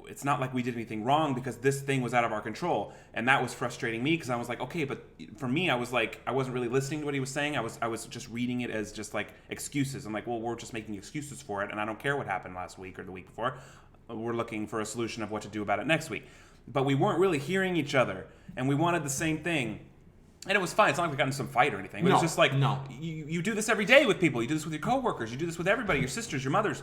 It's not like we did anything wrong because this thing was out of our control, and that was frustrating me because I was like, okay, but for me, I was like, I wasn't really listening to what he was saying. I was just reading it as just like excuses. I'm like, well, we're just making excuses for it, and I don't care what happened last week or the week before. We're looking for a solution of what to do about it next week. But we weren't really hearing each other, and we wanted the same thing. And it was fine. It's not like we got in some fight or anything. It was just like, you do this every day with people. You do this with your coworkers. You do this with everybody, your sisters, your mothers,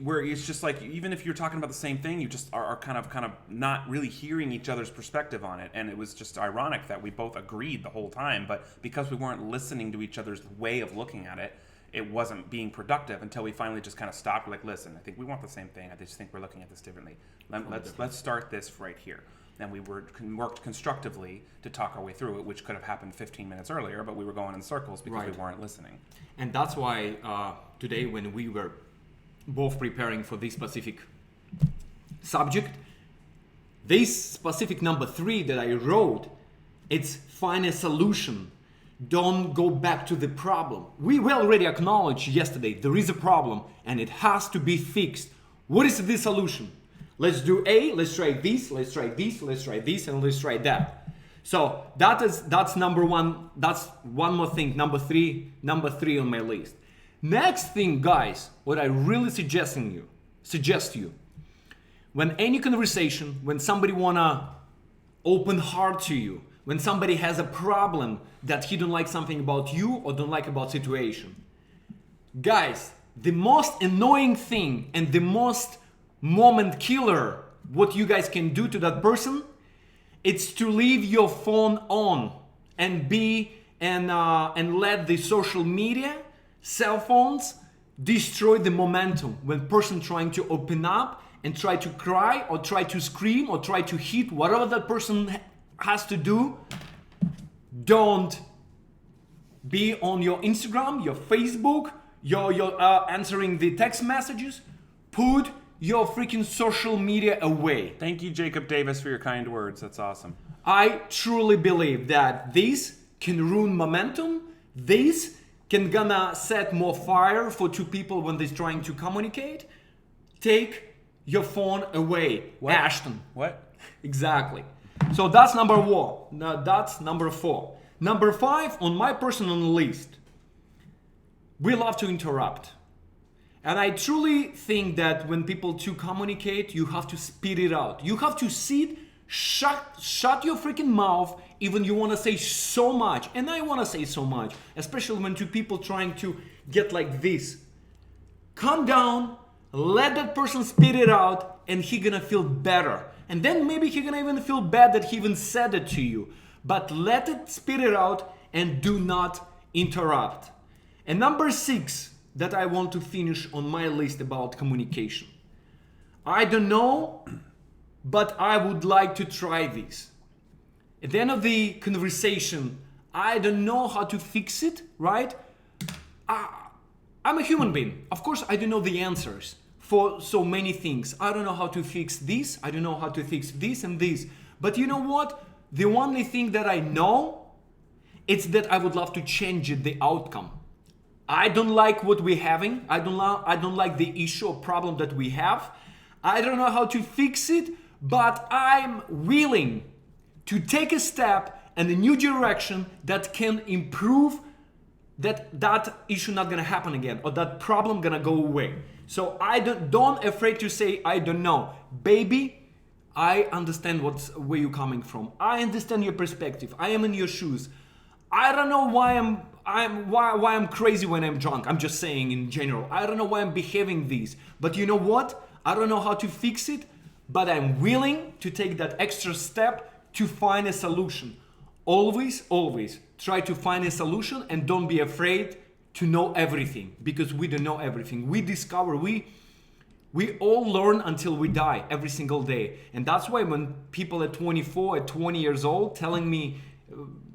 where it's just like, even if you're talking about the same thing, you just are kind of not really hearing each other's perspective on it. And it was just ironic that we both agreed the whole time, but because we weren't listening to each other's way of looking at it, it wasn't being productive until we finally just kind of stopped. We're like, listen, I think we want the same thing. I just think we're looking at this differently. Let's start this right here. And we worked constructively to talk our way through it, which could have happened 15 minutes earlier, but we were going in circles because we weren't listening. And that's why today, when we were both preparing for this specific subject, this specific number 3 that I wrote, it's find a solution. Don't go back to the problem. We already acknowledged yesterday there is a problem and it has to be fixed. What is the solution? Let's do A, let's try this, let's try this, let's try this, and let's try that. So that's number 1. That's one more thing, number three on my list. Next thing, guys, what I really suggest you, when any conversation, when somebody wanna open heart to you, when somebody has a problem that he don't like something about you or don't like about situation, guys, the most annoying thing and the most moment killer what you guys can do to that person, it's to leave your phone on and let the social media, cell phones destroy the momentum when person trying to open up and try to cry or try to scream or try to hit whatever that person has to do. Don't be on your Instagram, your Facebook, your answering the text messages. Put your freaking social media away. Thank you, Jacob Davis, for your kind words. That's awesome. I truly believe that this can ruin momentum. This can gonna set more fire for two people when they're trying to communicate. Take your phone away, What? Ashton. What? Exactly. So that's number one. Now that's number 4. Number 5 on my personal list. We love to interrupt. And I truly think that when people to communicate, you have to speed it out. You have to sit, shut your freaking mouth, even you want to say so much. And I want to say so much, especially when two people trying to get like this. Calm down, let that person spit it out, and he gonna feel better. And then maybe he gonna even feel bad that he even said it to you. But let it spit it out and do not interrupt. And number 6 that I want to finish on my list about communication. I don't know, but I would like to try this. At the end of the conversation, I don't know how to fix it, right? I'm a human being. Of course, I don't know the answers for so many things. I don't know how to fix this. I don't know how to fix this and this. But you know what? The only thing that I know, it's that I would love to change it, the outcome. I don't like what we're having. I don't like the issue or problem that we have. I don't know how to fix it, but I'm willing to take a step in a new direction that can improve that issue not gonna happen again, or that problem gonna go away. So I don't afraid to say I don't know, baby. I understand where you're coming from. I understand your perspective. I am in your shoes. I don't know why I'm crazy when I'm drunk. I'm just saying in general. I don't know why I'm behaving this. But you know what? I don't know how to fix it, but I'm willing to take that extra step to find a solution. Always try to find a solution, and don't be afraid to know everything, because we don't know everything. We discover, we all learn until we die every single day. And that's why when people at 24, at 20 years old telling me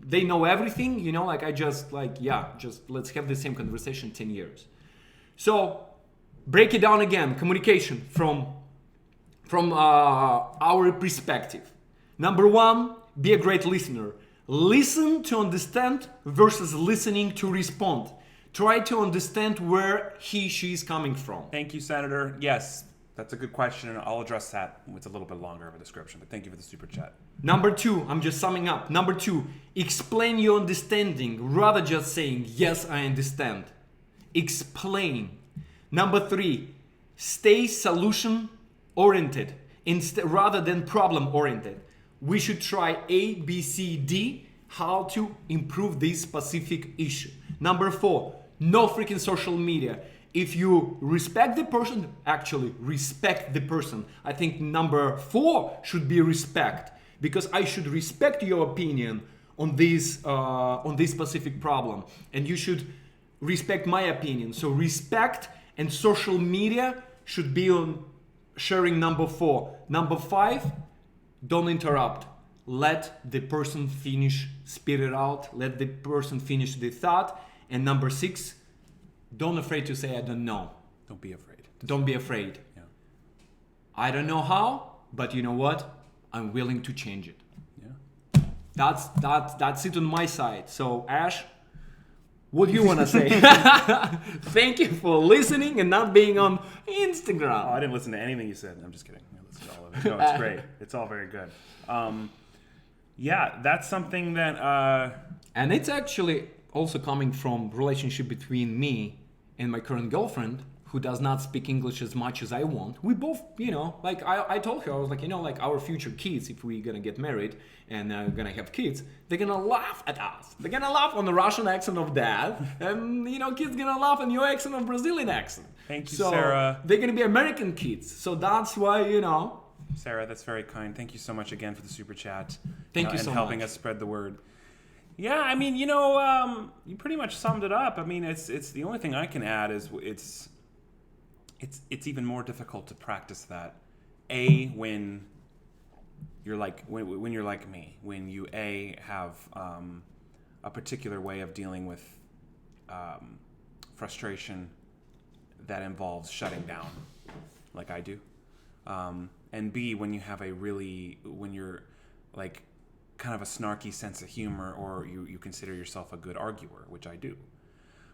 they know everything, you know, like I just let's have the same conversation 10 years. So break it down again. Communication from our perspective. Number 1, be a great listener. Listen to understand versus listening to respond. Try to understand where she is coming from. Thank you, Senator. Yes, that's a good question, and I'll address that with a little bit longer of a description, but thank you for the super chat. Number 2, I'm just summing up. Number 2, explain your understanding rather just saying, yes, I understand. Explain. Number 3, stay solution oriented rather than problem oriented. We should try A, B, C, D, how to improve this specific issue. Number 4, no freaking social media. If you respect the person, actually respect the person. I think number 4 should be respect, because I should respect your opinion on this specific problem, and you should respect my opinion. So respect and social media should be on sharing number 4. Number 5, don't interrupt. Let the person finish, spit it out. Let the person finish the thought. And number 6, don't afraid to say I don't know. Don't be afraid. Don't be afraid. Yeah. I don't know how, but you know what? I'm willing to change it. Yeah. That's it on my side. So Ash, what do you want to say? Thank you for listening and not being on Instagram. Oh, I didn't listen to anything you said. I'm just kidding. I listened to all of it. No, it's great. It's all very good. Yeah, that's something that... And it's actually also coming from relationship between me and my current girlfriend, who does not speak English as much as I want, we both, like I told her, I was like, like our future kids, if we're gonna get married and gonna have kids, they're gonna laugh at us. They're gonna laugh on the Russian accent of dad, and kids gonna laugh on your accent of Brazilian accent. Thank you, so Sarah. They're gonna be American kids. So that's why, Sarah, that's very kind. Thank you so much again for the super chat. Thank you so and helping much. us spread the word. Yeah, I mean, you pretty much summed it up. I mean, it's the only thing I can add is it's even more difficult to practice that. When you're like when you're like me, when you have a particular way of dealing with frustration that involves shutting down, like I do, and B, when you have when you're like kind of a snarky sense of humor, or you consider yourself a good arguer, which I do.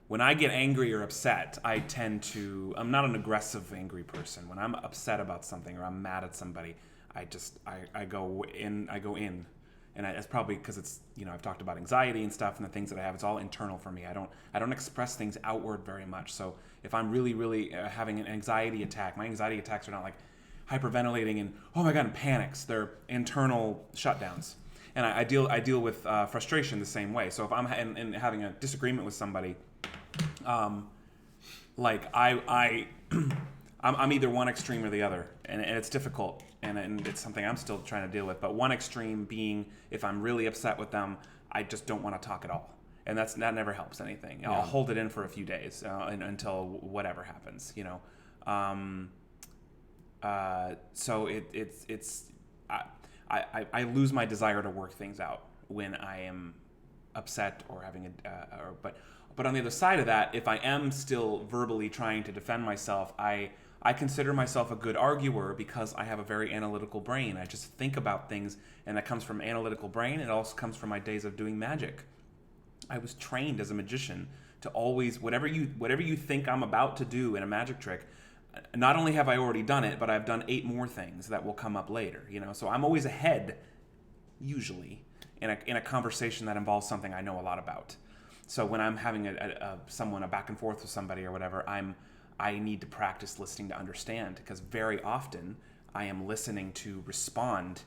When I get angry or upset, I'm not an aggressive angry person. When I'm upset about something or I'm mad at somebody, I go in. And it's probably because it's, I've talked about anxiety and stuff and the things that I have. It's all internal for me. I don't express things outward very much. So if I'm really, really having an anxiety attack, my anxiety attacks are not like hyperventilating and, oh my God, and panics. They're internal shutdowns. And I deal with frustration the same way. So if I'm having a disagreement with somebody, I'm either one extreme or the other, and it's difficult, and it's something I'm still trying to deal with. But one extreme being, if I'm really upset with them, I just don't want to talk at all, and that never helps anything. Yeah. I'll hold it in for a few days until whatever happens, So I lose my desire to work things out when I am upset or having but on the other side of that, if I am still verbally trying to defend myself, I consider myself a good arguer because I have a very analytical brain. I just think about things, and that comes from analytical brain. It also comes from my days of doing magic. I was trained as a magician to always, whatever you think I'm about to do in a magic trick, not only have I already done it, but I've done 8 more things that will come up later. So I'm always ahead, usually, in a conversation that involves something I know a lot about. So when I'm having a back and forth with somebody or whatever, I need to practice listening to understand, because very often I am listening to respond,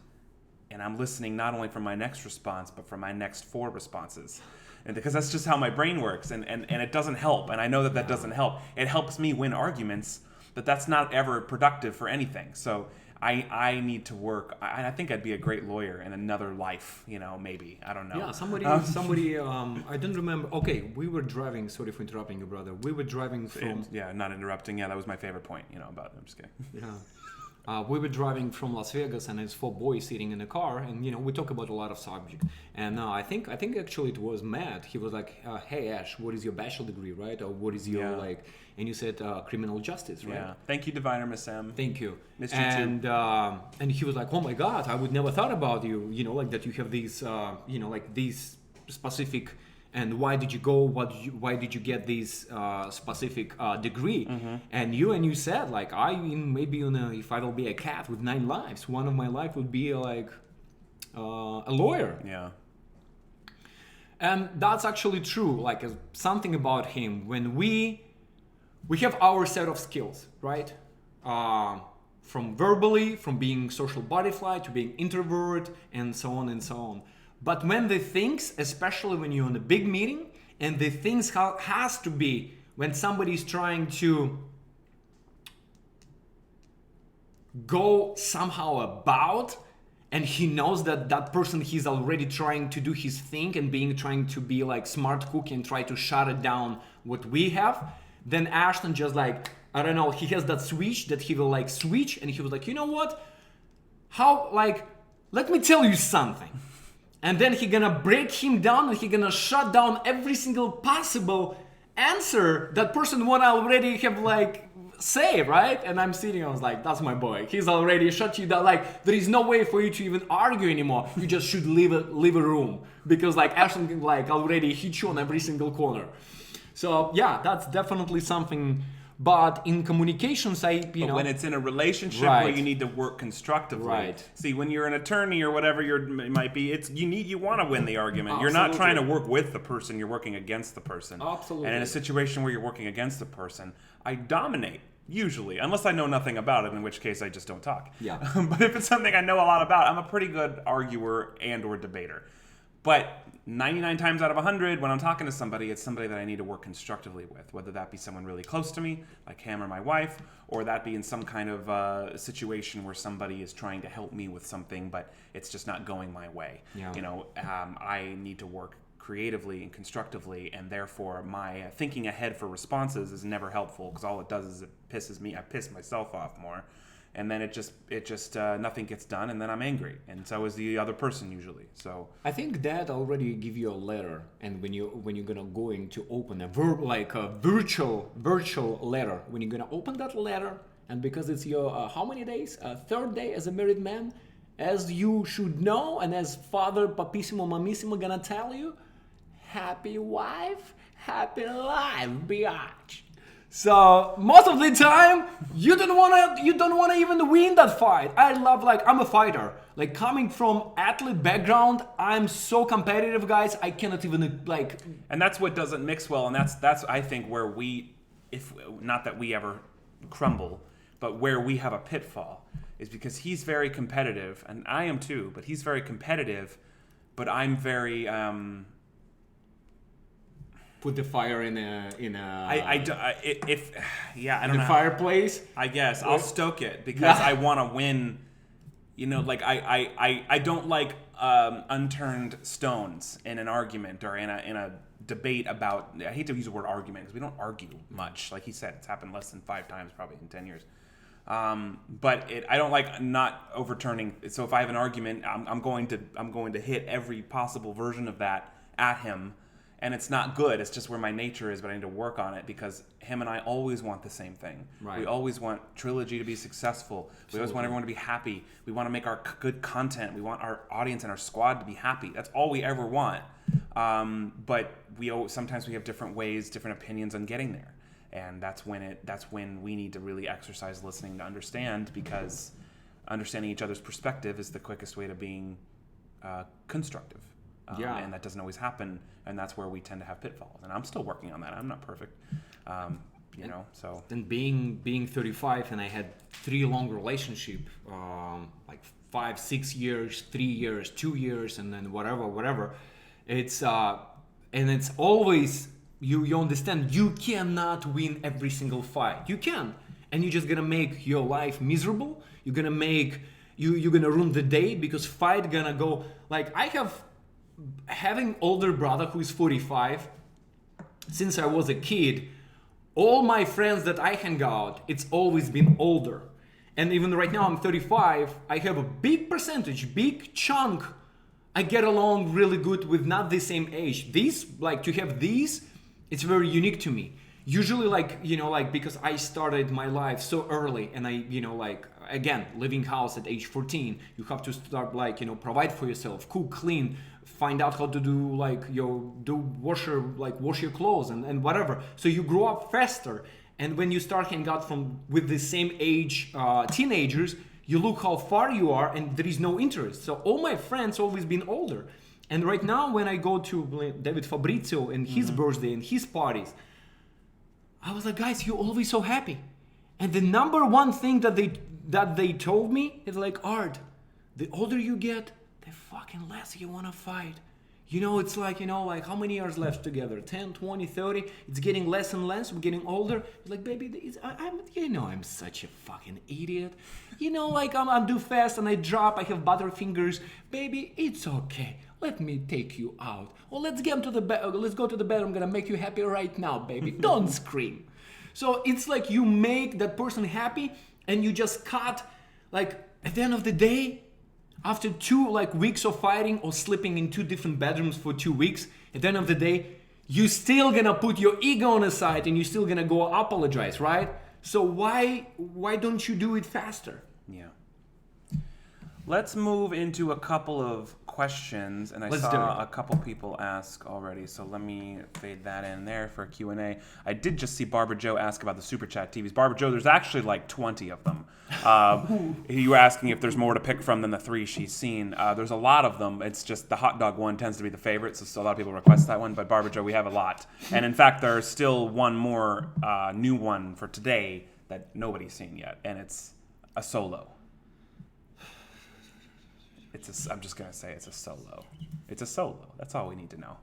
and I'm listening not only for my next response, but for my next 4 responses. And because that's just how my brain works, and it doesn't help, and I know that doesn't help. It helps me win arguments, but that's not ever productive for anything. So I need to work. I think I'd be a great lawyer in another life, maybe. I don't know. Yeah, somebody, I don't remember. Okay, we were driving, sorry for interrupting you, brother. We were driving from... Yeah, not interrupting. Yeah, that was my favorite point, about I'm just kidding. Yeah. We were driving from Las Vegas, and there's 4 boys sitting in the car, and we talk about a lot of subjects. And I think actually it was Matt. He was like, "Hey Ash, what is your bachelor degree, right? Or what is your And you said criminal justice, right?" Yeah. Thank you, Diviner Miss M. Thank you. Missed you too. And he was like, "Oh my God, I would never thought about you. Like that you have these, like these specific." And why did you go? Why did you get this specific degree? Mm-hmm. And you said, like, if I will be a cat with 9 lives, one of my life would be like a lawyer. Yeah. And that's actually true. Like something about him, when we have our set of skills, right? From verbally, from being social butterfly to being introvert, and so on and so on. But when the things, especially when you're in a big meeting, and the things has to be when somebody's trying to go somehow about, and he knows that person, he's already trying to do his thing and trying to be like smart cookie and try to shut it down what we have, then Ashton just like, I don't know, he has that switch that he will like switch, and he was like, you know what? Let me tell you something. And then he gonna break him down, and he gonna shut down every single possible answer that person would already have like say, right? And I'm sitting, I was like, that's my boy. He's already shut you down. Like there is no way for you to even argue anymore. You just should leave a room, because like Ashton can like already hit you on every single corner. So yeah, that's definitely something But in communications, But when it's in a relationship where you need to work constructively. Right. See, when you're an attorney or whatever it might be, you want to win the argument. Absolutely. You're not trying to work with the person, you're working against the person. Absolutely. And in a situation where you're working against the person, I dominate. Usually, unless I know nothing about it, in which case I just don't talk. Yeah. But if it's something I know a lot about, I'm a pretty good arguer and or debater. But 99 times out of 100, when I'm talking to somebody, it's somebody that I need to work constructively with, whether that be someone really close to me, like Cam or my wife, or that be in some kind of situation where somebody is trying to help me with something, but it's just not going my way. Yeah. I need to work creatively and constructively, and therefore my thinking ahead for responses is never helpful, because all it does is it pisses me. I piss myself off more, and then it just nothing gets done, and then I'm angry, and so is the other person usually. So I think that already give you a letter, and when you're gonna going to open a virtual letter, when you're gonna open that letter, and because it's your how many days, third day as a married man, as you should know, and as Father Papissimo Mamissimo gonna tell you, happy wife, happy life, biatch. So most of the time, you don't wanna even win that fight. I love, I'm a fighter. Like, coming from athlete background, I'm so competitive, guys. I cannot even And that's what doesn't mix well, and that's I think where if not that we ever crumble, but where we have a pitfall is because he's very competitive, and I am too. But he's very competitive, but I'm very. Put the fire in a. I don't know. Fireplace. I guess I'll stoke it because I want to win. I don't like unturned stones in an argument or in a debate about. I hate to use the word argument because we don't argue much. Like he said, it's happened less than 5 times probably in 10 years. But I don't like not overturning. So if I have an argument, I'm going to hit every possible version of that at him. And it's not good. It's just where my nature is, but I need to work on it because him and I always want the same thing. Right. We always want Trilogy to be successful. We always want everyone to be happy. We want to make our good content. We want our audience and our squad to be happy. That's all we ever want. But sometimes we have different ways, different opinions on getting there. And that's when we need to really exercise listening to understand, because understanding each other's perspective is the quickest way to being constructive. And that doesn't always happen, and that's where we tend to have pitfalls. And I'm still working on that. I'm not perfect, so. And being 35, and I had 3 long relationship, 5, 6 years, 3 years, 2 years, and then whatever. It's and it's always you understand you cannot win every single fight. You can, and you're just gonna make your life miserable. You're gonna make you're gonna ruin the day because fight gonna go having older brother who is 45. Since I was a kid, all my friends that I hang out, it's always been older. And even right now I'm 35, I have a big percentage, big chunk. I get along really good with not the same age. To have these, it's very unique to me. Usually because I started my life so early, and again, leaving house at age 14, you have to start provide for yourself, cook, clean, find out how to wash your clothes and whatever. So you grow up faster, and when you start hanging out with the same age teenagers, you look how far you are, and there is no interest. So all my friends always been older, and right now when I go to David Fabrizio and his birthday and his parties, I was like, guys, you're always so happy. And the number one thing that they told me is Art, the older you get, the fucking less you want to fight. It's how many years left together? 10, 20, 30? It's getting less and less. We're getting older. It's like, baby, I'm such a fucking idiot. I'm too fast and I drop. I have butterfingers. Baby, it's okay. Let me take you out. Or let's get to the bed. Let's go to the bed. I'm gonna make you happy right now, baby. Don't scream. So it's like you make that person happy, and you just cut. At the end of the day, after 2 weeks of fighting or sleeping in 2 different bedrooms for 2 weeks, at the end of the day, you still gonna put your ego on the side and you're still gonna go apologize, right? So why don't you do it faster? Yeah. Let's move into a couple of questions, and I Let's do saw it. a couple people ask already, so let me fade that in there for a Q&A. I did just see Barbara Joe ask about the Super Chat TVs. Barbara Joe, there's actually like 20 of them. You were asking if there's more to pick from than the 3 she's seen. There's a lot of them. It's just the hot dog one tends to be the favorite, so a lot of people request that one, but Barbara Joe, we have a lot. And in fact, there's still one more new one for today that nobody's seen yet, and it's a solo. I'm just going to say it's a solo. It's a solo. That's all we need to know.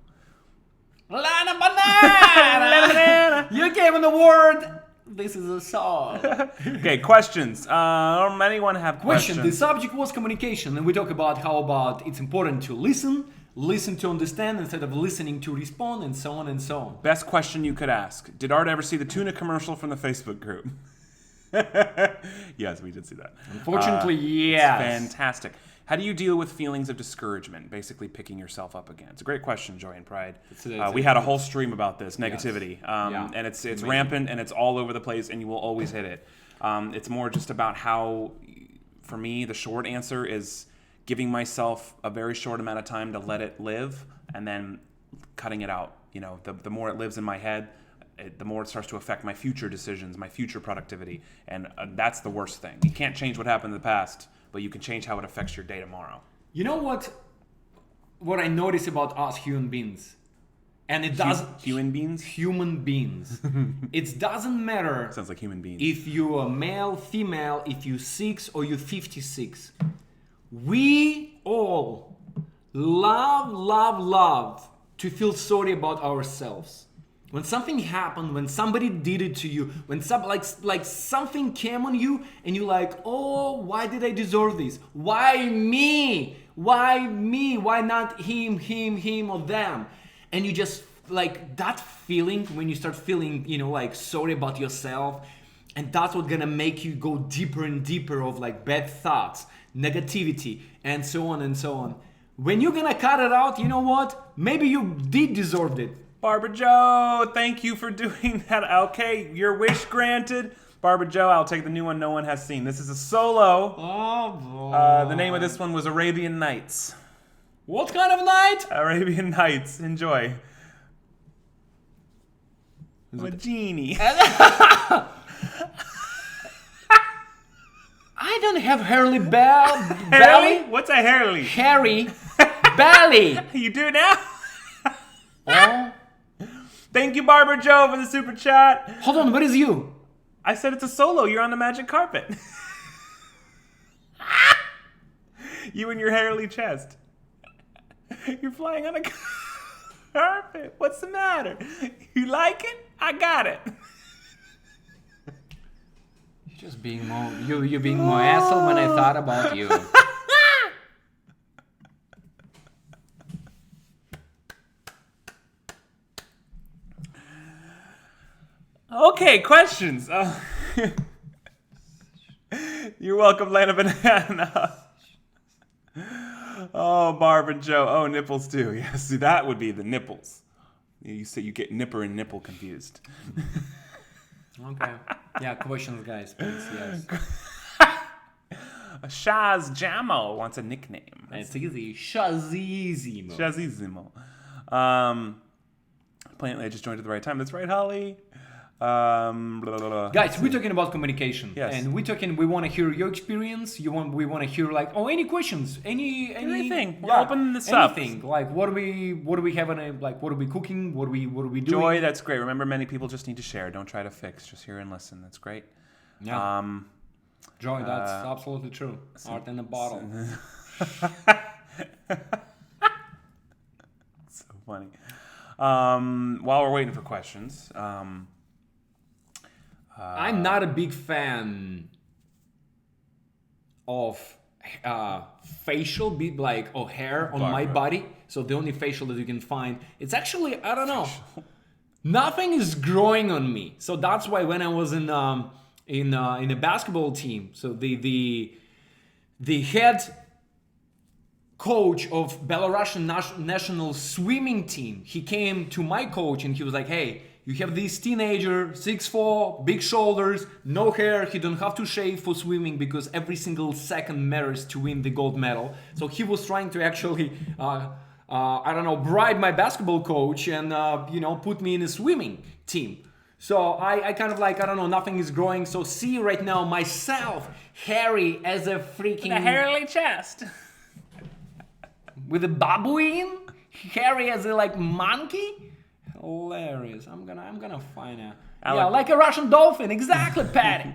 Lana Banana! You gave him the word. This is a song. Okay, questions. Anyone have questions? The subject was communication, and we talk about how about it's important to listen to understand instead of listening to respond, and so on and so on. Best question you could ask. Did Art ever see the tuna commercial from the Facebook group? Yes, we did see that. Unfortunately, yes. It's fantastic. How do you deal with feelings of discouragement, basically picking yourself up again? It's a great question, Joy and Pride. We had a whole stream about this, negativity. Yes. And it's rampant, and it's all over the place, and you will always hit it. It's more just about how, for me, the short answer is giving myself a very short amount of time to let it live, and then cutting it out. You know, the more it lives in my head, the more it starts to affect my future decisions, my future productivity, and that's the worst thing. You can't change what happened in the past, but you can change how it affects your day tomorrow. You know what I notice about us human beings? And it doesn't... Human beings? Human beings. It doesn't matter... Sounds like human beings. If you're male, female, if you're 6 or you're 56. We all love to feel sorry about ourselves. When something happened, when somebody did it to you, when something came on you and you're like, oh, why did I deserve this? Why me? Why me? Why not him, or them? And you just like that feeling when you start feeling, sorry about yourself. And that's what's gonna make you go deeper and deeper of like bad thoughts, negativity, and so on and so on. When you're gonna cut it out, you know what? Maybe you did deserve it. Barbara Joe, thank you for doing that. Okay, your wish granted. Barbara Joe, I'll take the new one no one has seen. This is a solo. Oh, boy. The name of this one was Arabian Nights. What kind of night? Arabian Nights. Enjoy. I'm a genie. I don't have hairy belly. What's a hairly? Hairy belly. You do now? Oh. Thank you, Barbara Joe, for the super chat. Hold on, what is you? I said it's a solo. You're on the magic carpet. You and your hairly chest. You're flying on a carpet. What's the matter? You like it? I got it. You're just being more. You're being more asshole when I thought about you. Okay, questions. You're welcome, Lana Banana. Oh, Barbara Joe. Oh, nipples too. Yeah, see, that would be the nipples. You say you get nipper and nipple confused. Okay. Yeah, questions, guys, please. Yes. Shaz Jamo wants a nickname. It's easy. Shazizimo. Shazizimo. Apparently, I just joined at the right time. That's right, Holly. Guys, we're talking about communication, yes. And we want to hear your experience. We want to hear like any questions, anything. We'll open this up. Anything. Like what do we have what are we cooking? What are we doing? Joy, that's great. Remember, many people just need to share. Don't try to fix. Just hear and listen. That's great. Yeah. Joy, that's absolutely true. Art in a bottle. So funny. While we're waiting for questions. I'm not a big fan of facial hair on my body. So the only facial that you can find, it's actually, I don't know, nothing is growing on me. So that's why when I was in a basketball team, so the head coach of Belarusian national swimming team, he came to my coach and he was like, hey, You have this teenager, 6'4", big shoulders, no hair. He don't have to shave for swimming because every single second matters to win the gold medal. So he was trying to actually, bribe my basketball coach and, put me in a swimming team. So I kind of like, nothing is growing. So see right now myself, hairy as a freaking... A hairy chest. With a baboon? Hairy as a monkey? Hilarious. I'm gonna find a... Yeah, like a Russian dolphin. Exactly, Patty.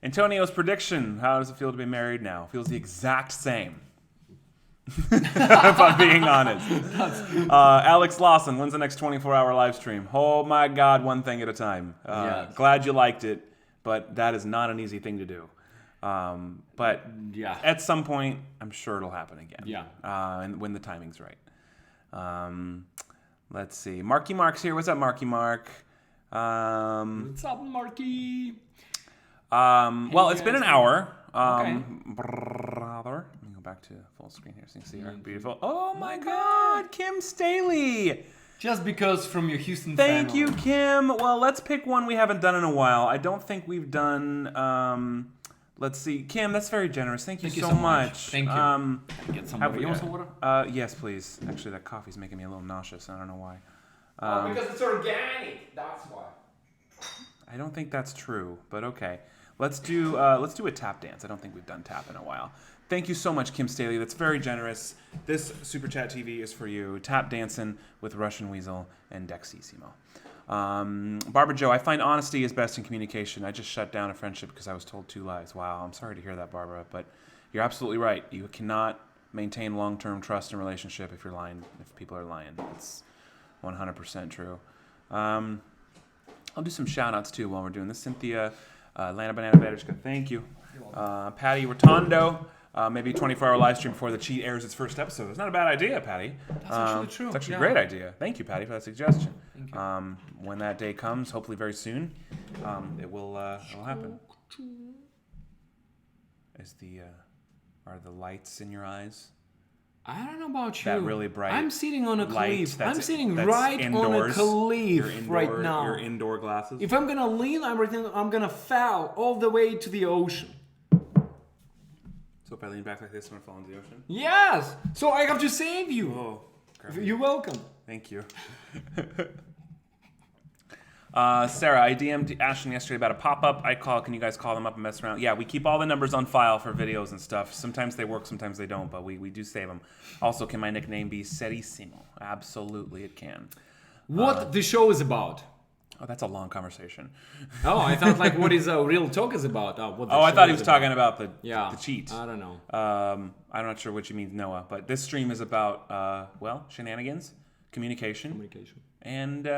Antonio's prediction. How does it feel to be married now? Feels the exact same. If I'm being honest. Alex Lawson, when's the next 24-hour live stream? Oh my God, one thing at a time. Yes. Glad you liked it, but that is not an easy thing to do. But Yeah. at some point, I'm sure it'll happen again. Yeah. And when the timing's right. Let's see. Marky Mark's here. What's up, Marky Mark? What's up, Marky? Well, it's been an hour. Okay. Brother. Let me go back to full screen here so you can see her. Beautiful. Oh my God, Kim Staley. Just because from your Houston Thank family. you, Kim. Well, let's pick one we haven't done in a while. I don't think we've done... let's see. Kim, that's very generous. Thank you so much. Thank you. Get some water. You want some water? Yes, please. Actually, that coffee's making me a little nauseous. I don't know why. Because it's organic. That's why. I don't think that's true, but okay. Let's do a tap dance. I don't think we've done tap in a while. Thank you so much, Kim Staley. That's very generous. This Super Chat TV is for you. Tap dancing with Russian Weasel and Dexissimo. Barbara Joe, I find honesty is best in communication. I just shut down a friendship because I was told 2 lies. Wow, I'm sorry to hear that, Barbara, but you're absolutely right. You cannot maintain long-term trust in a relationship if you're lying, if people are lying. It's 100% true. I'll do some shout-outs too while we're doing this. Cynthia, Lana Banana Baderska, thank you. Patty Rotondo, maybe 24-hour live stream before the cheat airs its first episode. It's not a bad idea, Patty. That's actually true. It's actually a great idea. Thank you, Patty, for that suggestion. Thank you. When that day comes, hopefully very soon, it will happen. Are the lights in your eyes? I don't know about you. That really bright. I'm sitting on a cliff. I'm sitting that's right indoors. on a cliff right now. Your indoor glasses. If I'm gonna lean, I'm gonna fall all the way to the ocean. So if I lean back like this, I'm gonna fall into the ocean? Yes. So I have to save you. Oh, you're welcome. Thank you. Sarah, I DM'd Ashton yesterday about a pop-up. Can you guys call them up and mess around? Yeah, we keep all the numbers on file for videos and stuff. Sometimes they work, sometimes they don't, but we do save them. Also, can my nickname be Serissimo? Absolutely, it can. What the show is about? Oh, that's a long conversation. Oh, I thought what is a real talk is about. I thought he was talking about the cheat. I don't know. I'm not sure what you mean, Noah, but this stream is about, shenanigans, communication. And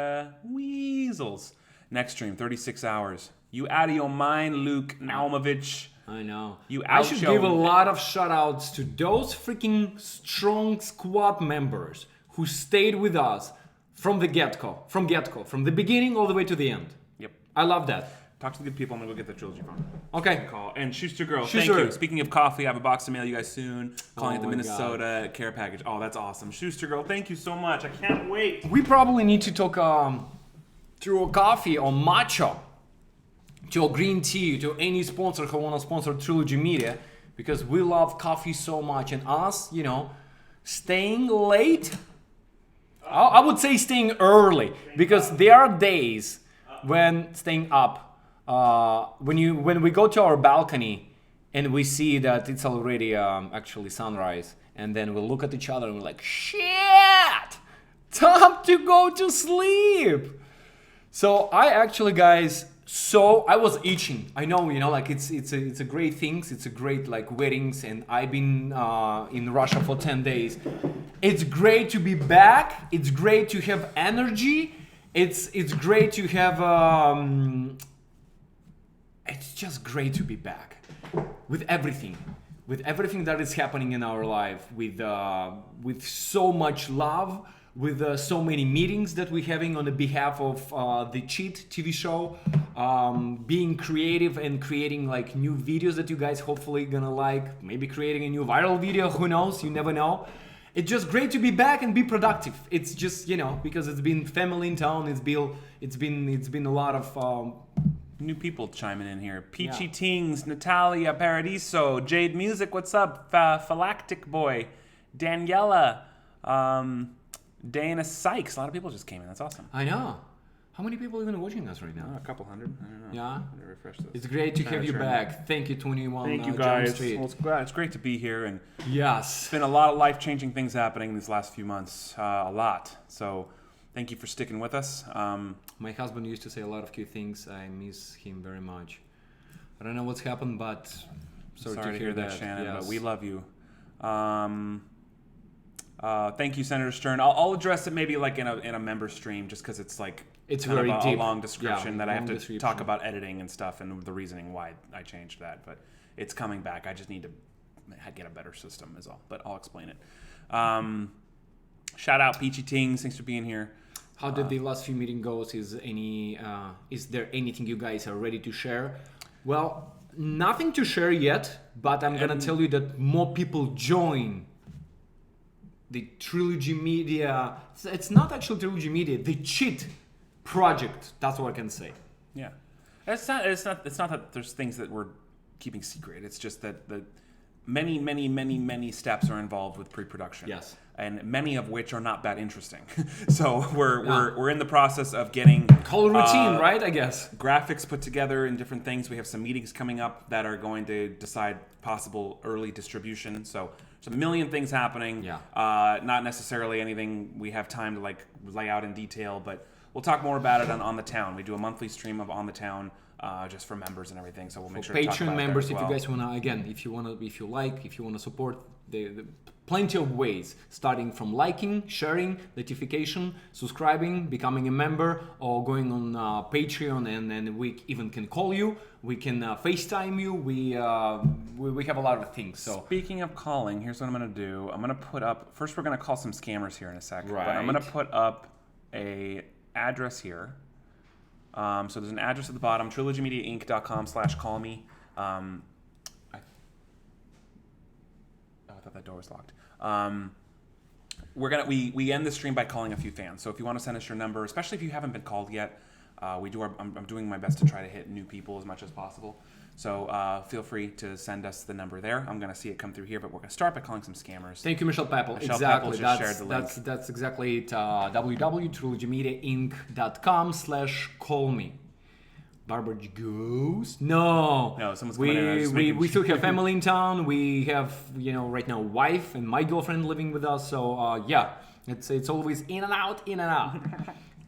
weasels. Next stream, 36 hours. You out of your mind, Luke Naumovich. I know. I should give a lot of shout-outs to those freaking strong squad members who stayed with us from the get-go. From the beginning all the way to the end. Yep. I love that. Talk to the good people. I'm going to go get the Trilogy phone. Okay. Call. And Schuster Girl, thank you. Speaking of coffee, I have a box to mail you guys soon. Calling it the Minnesota care package. Oh, that's awesome. Schuster Girl, thank you so much. I can't wait. We probably need to talk through a coffee or matcha, to a green tea, to any sponsor who want to sponsor Trilogy Media, because we love coffee so much. And us, staying late, I would say staying early, because there are days when staying up, when we go to our balcony and we see that it's already actually sunrise, and then we look at each other and we're like, shit, time to go to sleep. So I actually, guys, I was itching. I know, it's a great things. It's a great weddings, and I've been in Russia for 10 days. It's great to be back. It's great to have energy. It's great to have. It's just great to be back with everything that is happening in our life, with so much love, with so many meetings that we're having on the behalf of the Cheat TV show, being creative and creating new videos that you guys hopefully gonna like, maybe creating a new viral video, who knows, you never know. it's just great to be back and be productive. It's just, because it's been family in town. It's been a lot of New people chiming in here. Peachy Yeah. Tings, Natalia Paradiso, Jade Music, what's up? Phylactic Boy, Daniela, Dana Sykes. A lot of people just came in. That's awesome. I know. How many people are even watching us right now? A couple hundred. I don't know. Yeah. Let me refresh this. It's great to Trying have to you turn back. Thank you, 21 Thank you Jump guys. Street. Well, it's great to be here, and Yes. it's been a lot of life-changing things happening these last few months. A lot. So thank you for sticking with us. My husband used to say a lot of cute things. I miss him very much. I don't know what's happened, but sorry to hear that, Shannon, yes. but we love you. Thank you, Senator Stern. I'll address it maybe like in a member stream, just because it's like It's kind very of a deep. long description Yeah, that I have long to description. talk about editing and stuff and the reasoning why I changed that. But it's coming back. I just need to get a better system is all. But I'll explain it. Shout out Peachy Tings. Thanks for being here. How did the last few meeting goes? Is there anything you guys are ready to share? Well, nothing to share yet, but I'm gonna tell you that more people join the Trilogy Media. It's not actually Trilogy Media. The cheat project. That's what I can say. Yeah, it's not that there's things that we're keeping secret. It's just that the many steps are involved with pre-production. Yes. And many of which are not that interesting. So we're in the process of getting Call routine, right? I guess. graphics put together and different things. We have some meetings coming up that are going to decide possible early distribution. So there's a million things happening. Yeah. Not necessarily anything we have time to like lay out in detail, but we'll talk more about it on the town. We do a monthly stream of On the Town, just for members and everything. So we'll make sure to talk Patreon about members, that as if well. you guys wanna, again, if you wanna support, the plenty of ways, starting from liking, sharing, notification, subscribing, becoming a member, or going on Patreon, and then we even can call you, we can FaceTime you, we have a lot of things. So Speaking of calling, here's what I'm going to do. I'm going to put up, first we're going to call some scammers here in a sec. But I'm going to Right. put up a address here. So there's an address at the bottom, trilogymediainc.com/callme. I thought that door was locked. We end the stream by calling a few fans. So if you want to send us your number, especially if you haven't been called yet, I'm doing my best to try to hit new people as much as possible. So feel free to send us the number there. I'm going to see it come through here, but we're going to start by calling some scammers. thank you, Michelle Papel. Michelle Exactly. Papel just shared the link. That's exactly it. www.trilogymediainc.com/callme. Barbara Goose? No. No, someone's coming in. I was just making We still sure. have family in town. We have, right now, wife and my girlfriend living with us. So, it's always in and out, in and out.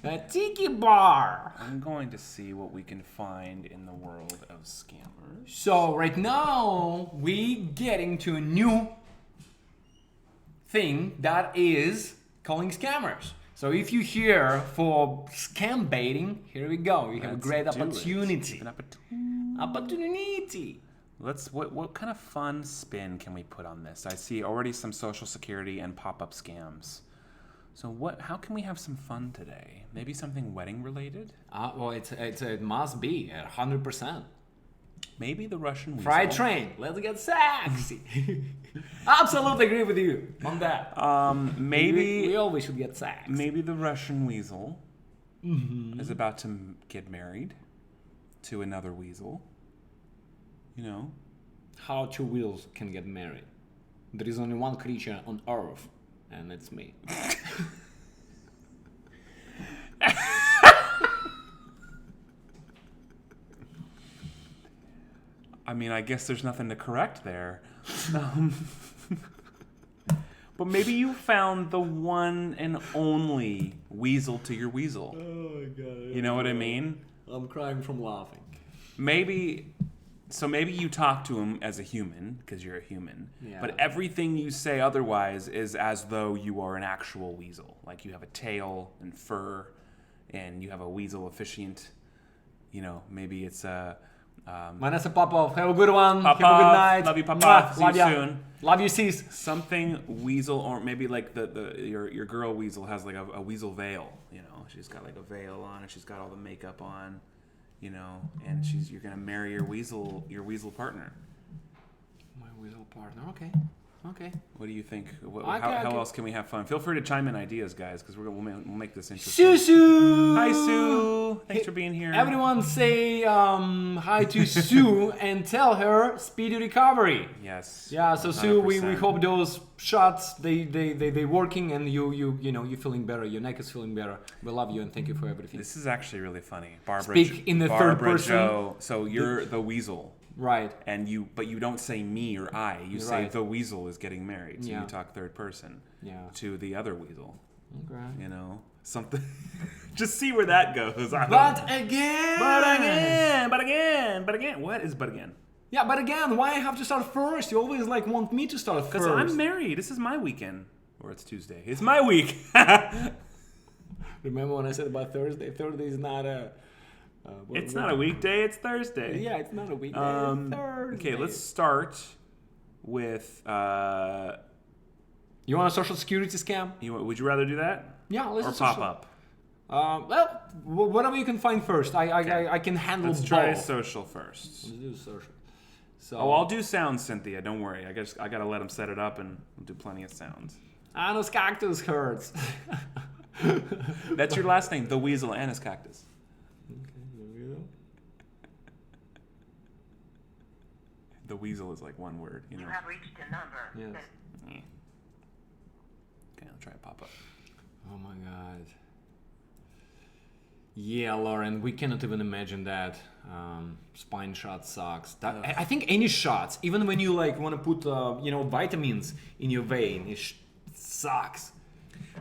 A tiki bar. I'm going to see what we can find in the world of scammers. So, right now, we getting to a new thing that is calling scammers. So if you're here for scam baiting, here we go. You have a great opportunity. Opportunity. What kind of fun spin can we put on this? I see already some Social Security and pop-up scams. So how can we have some fun today? Maybe something wedding related? Well, it must be 100%. Maybe the Russian weasel. Fried train. Let's get sexy. Absolutely agree with you on that. Maybe we always should get sexy. Maybe the Russian weasel is about to get married to another weasel. How two wheels can get married? There is only one creature on Earth, and it's me. I mean, I guess there's nothing to correct there. But maybe you found the one and only weasel to your weasel. Oh my god. You know what I mean? I'm crying from laughing. Maybe you talk to him as a human, because you're a human. Yeah. But everything you say otherwise is as though you are an actual weasel. Like you have a tail and fur, and you have a weasel officiant. Maybe it's a... Vanessa Popov, have a good one. Popov, have a good night. love you, Popov. Mwah. See you Love ya. soon. Love you, sis. Something weasel, or maybe like your girl weasel has like a weasel veil. She's got like a veil on, and she's got all the makeup on. And you're gonna marry your weasel partner. My weasel partner. Okay. Okay. What do you think? Okay, How okay. else can we have fun? Feel free to chime in ideas, guys, because we'll make this interesting. Susu! Hi, Sue. Thanks for being here. Everyone say hi to Sue and tell her speedy recovery. Yes. Yeah, so Sue, we 100%. hope those shots they working and you feeling better. Your neck is feeling better. We love you and thank you for everything. This is actually really funny. Barbara. Speak in the third person. Joe, so you're the weasel. Right. But you don't say me or I. You say Right. the weasel is getting married. So Yeah. you talk third person. Yeah. To the other weasel. Okay. You know, something. Just see where that goes. But again. But again. What is but again? Yeah, but again, why I have to start first? You always want me to start first. Because I'm married. This is my weekend. Or it's Tuesday. It's my week. Remember when I said about Thursday? Thursday is not a... It's not a weekday, it's Thursday. Yeah, it's not a weekday, it's Thursday. Okay, let's start with... You want a social security scam? Would you rather do that? Yeah, let's Or do pop social. up? Well, whatever you can find first. I can handle Let's try both. social first. Let's do social. So, Oh, I'll do sounds, Cynthia. Don't worry. I gotta let him set it up and we'll do plenty of sounds. Anus cactus hurts. That's your last name, the Weasel Anus Cactus. The weasel is like one word, you know. You have reached a number. Yes. Okay, I'll try to pop up. Oh my god. Yeah, Lauren, we cannot even imagine that. Spine shot sucks. I think any shots, even when you want to put vitamins in your vein, it sucks.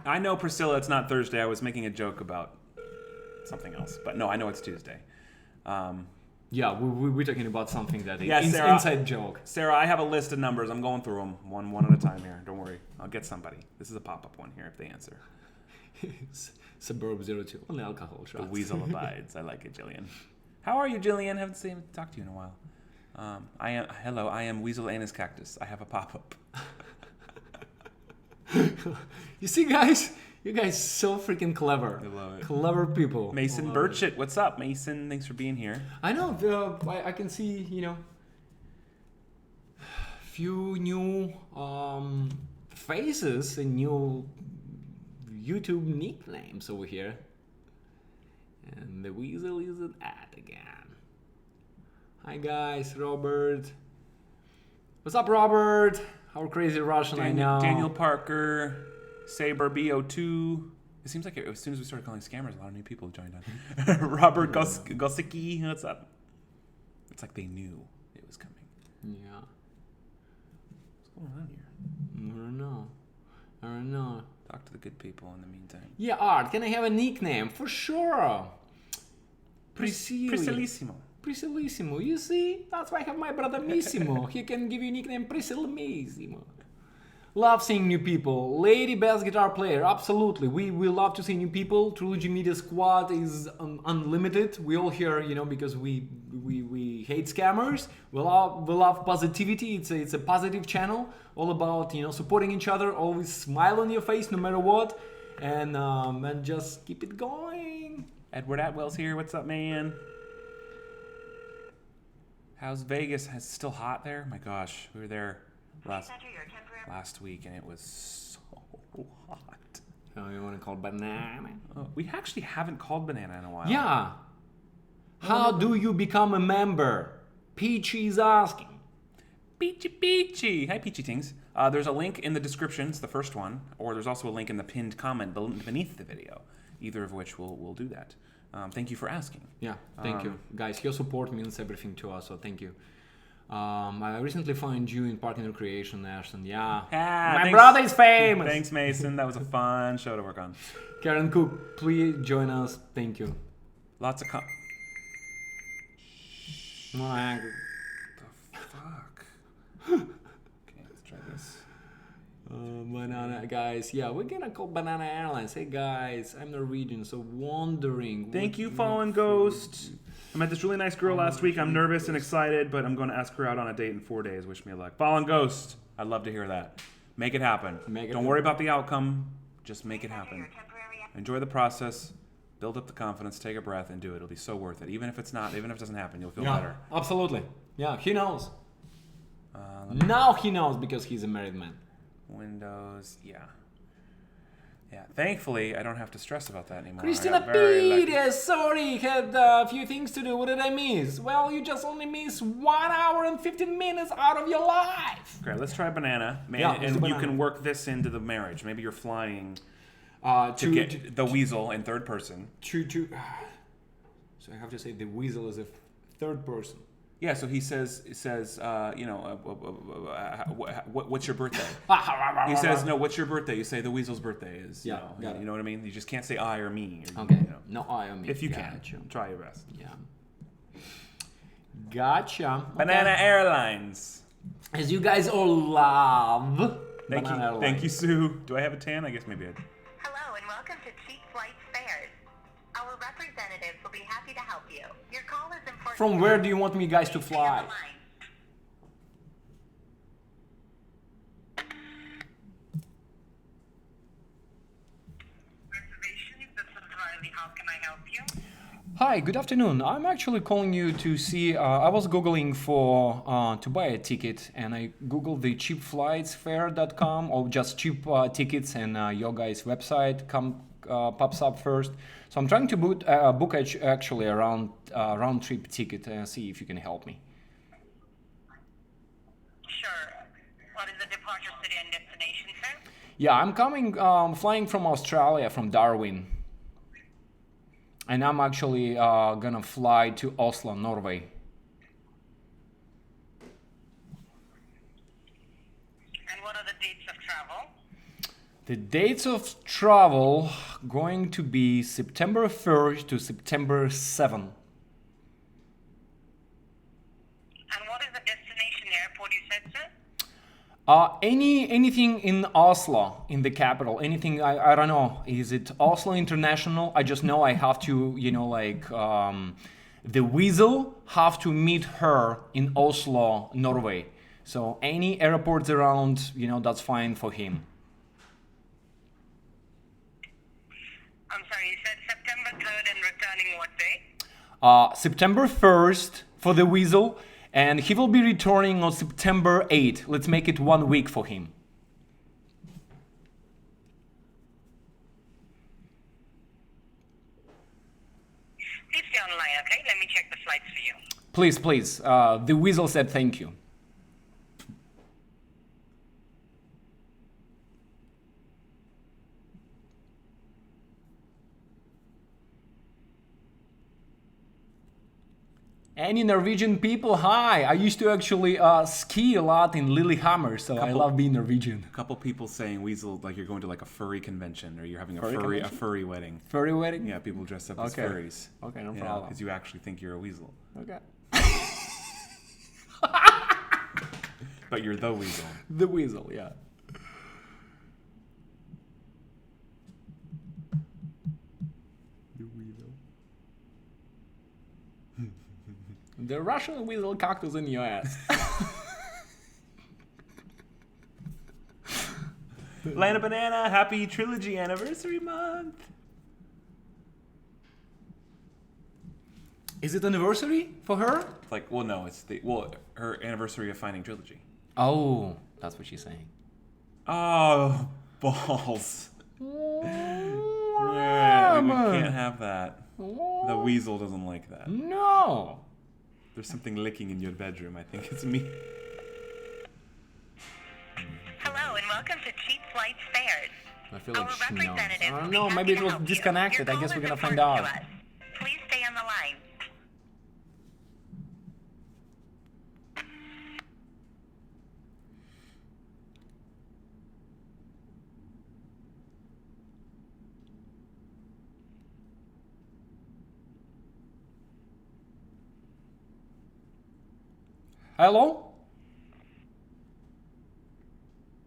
I know, Priscilla, it's not Thursday. I was making a joke about something else, but no, I know it's Tuesday. Yeah, we're talking about something that is Yeah, Sarah, inside joke. Sarah, I have a list of numbers. I'm going through them one at a time here. Don't worry. I'll get somebody. This is a pop-up one here if they answer. Suburb 02. Only alcohol shots. The weasel abides. I like it, Jillian. How are you, Jillian? Haven't talked to you in a while. Hello, I am Weasel Anus Cactus. I have a pop-up. You see, guys? You guys so freaking clever. I love it. Clever people. Mason Burchett. What's up, Mason? Thanks for being here. I know. I can see, few new faces and new YouTube nicknames over here. And the weasel is an ad again. Hi guys, Robert. What's up, Robert? Our crazy Russian, I know. Daniel Parker, Saber BO2. It seems like as soon as we started calling scammers, a lot of new people joined on. Robert Gosicki, what's up? It's like they knew it was coming. Yeah. What's going on here? I don't know. Talk to the good people in the meantime. Yeah, Art, can I have a nickname? For sure. Priscillissimo. Priscillissimo. You see? That's why I have my brother Missimo. He can give you nickname Priscillissimo. Love seeing new people. Lady bass guitar player. Absolutely. We love to see new people. Trilogy Media squad is unlimited. We all here, because we hate scammers. We love positivity. It's a positive channel. All about, supporting each other. Always smile on your face no matter what. And just keep it going. Edward Atwell's here. What's up, man? How's Vegas? Is it still hot there? My gosh, we were there last week and it was so hot. Oh, you want to call banana? We actually haven't called Banana in a while. Yeah. How do you become a member? Peachy is asking. Peachy. Hi, Peachy Tings. There's a link in the description. It's the first one. Or there's also a link in the pinned comment beneath the video. Either of which will do that. Thank you for asking. Yeah, thank you. Guys, your support means everything to us, so thank you. I recently found you in Park and Recreation, Ashton. Yeah. My brother is famous! Thanks, Mason. That was a fun show to work on. Karen Cook, please join us. Thank you. Lots of What the fuck? Okay, let's try this. Banana, guys. Yeah, we're gonna call Banana Airlines. Hey, guys, I'm Norwegian, so wondering. Thank you, Fallen Ghost. I met this really nice girl last week. I'm nervous and excited, but I'm going to ask her out on a date in 4 days. Wish me luck. Fallen Ghost, I'd love to hear that. Make it happen. Don't worry about the outcome. Just make it happen. Enjoy the process. Build up the confidence. Take a breath and do it. It'll be so worth it. Even if it doesn't happen, you'll feel better. Absolutely. Yeah, he knows. Now he knows because he's a married man. Windows, yeah. Yeah, thankfully, I don't have to stress about that anymore. Christina Pires, sorry, had a few things to do. What did I miss? Well, you just only miss 1 hour and 15 minutes out of your life. Okay, let's try banana. And you can work this into the marriage. Maybe you're flying to get the weasel in third person. So I have to say the weasel is a third person. Yeah, so he says, what's your birthday? He says, no, what's your birthday? You say the weasel's birthday is, you know what I mean? You just can't say I or me. Or, okay, no I or me. If you can, try your best. Yeah. Gotcha. Banana Airlines. As you guys all love. Thank you, Sue. Do I have a tan? I guess maybe I do. Hello and welcome to Cheap Flights Fares. Our representatives will be happy to help you. Your call is important. From where do you want me guys to fly? Reservations, this is Riley. How can I help you? Hi, good afternoon. I'm actually calling you to see, I was Googling for, to buy a ticket, and I Googled the cheapflightsfare.com or just cheap tickets, and your guys' website pops up first. So I'm trying to book actually a round trip ticket and see if you can help me. Sure. What is the departure city and destination, sir? Yeah, I'm flying from Australia, from Darwin. And I'm actually gonna fly to Oslo, Norway. And what are the dates of travel? The dates of travel going to be September 1st to September 7th. And what is the destination airport you said, sir? Anything in Oslo, in the capital, anything, I don't know, is it Oslo International? I just know I have to, the weasel have to meet her in Oslo, Norway. So any airports around, that's fine for him. I'm sorry, you said September 3rd and returning what day? September 1st for the weasel, and he will be returning on September 8th. Let's make it 1 week for him. Please stay on the line, okay? Let me check the flights for you. Please. The weasel said thank you. Any Norwegian people? Hi! I used to actually ski a lot in Lillehammer, so I love being Norwegian. A couple people saying weasel like you're going to like a furry convention or you're having a furry wedding. Furry wedding? Yeah, people dress up as furries. Okay, no problem. Because you actually think you're a weasel. Okay. But you're the weasel. The weasel, yeah. The Russian weasel cactus in your ass. Lana Banana, happy Trilogy anniversary month. Is it anniversary for her? It's like, no, it's her anniversary of finding Trilogy. Oh, that's what she's saying. Oh, balls. Yeah, we can't have that. The weasel doesn't like that. No. There's something licking in your bedroom. I think it's me. Hello and welcome to Cheap Flights Fares. I feel like Our she knows. representative I will don't be know, happy maybe it to was help you. disconnected. Your I guess call we're is gonna find important out. to us. Please stay on the line. Hello?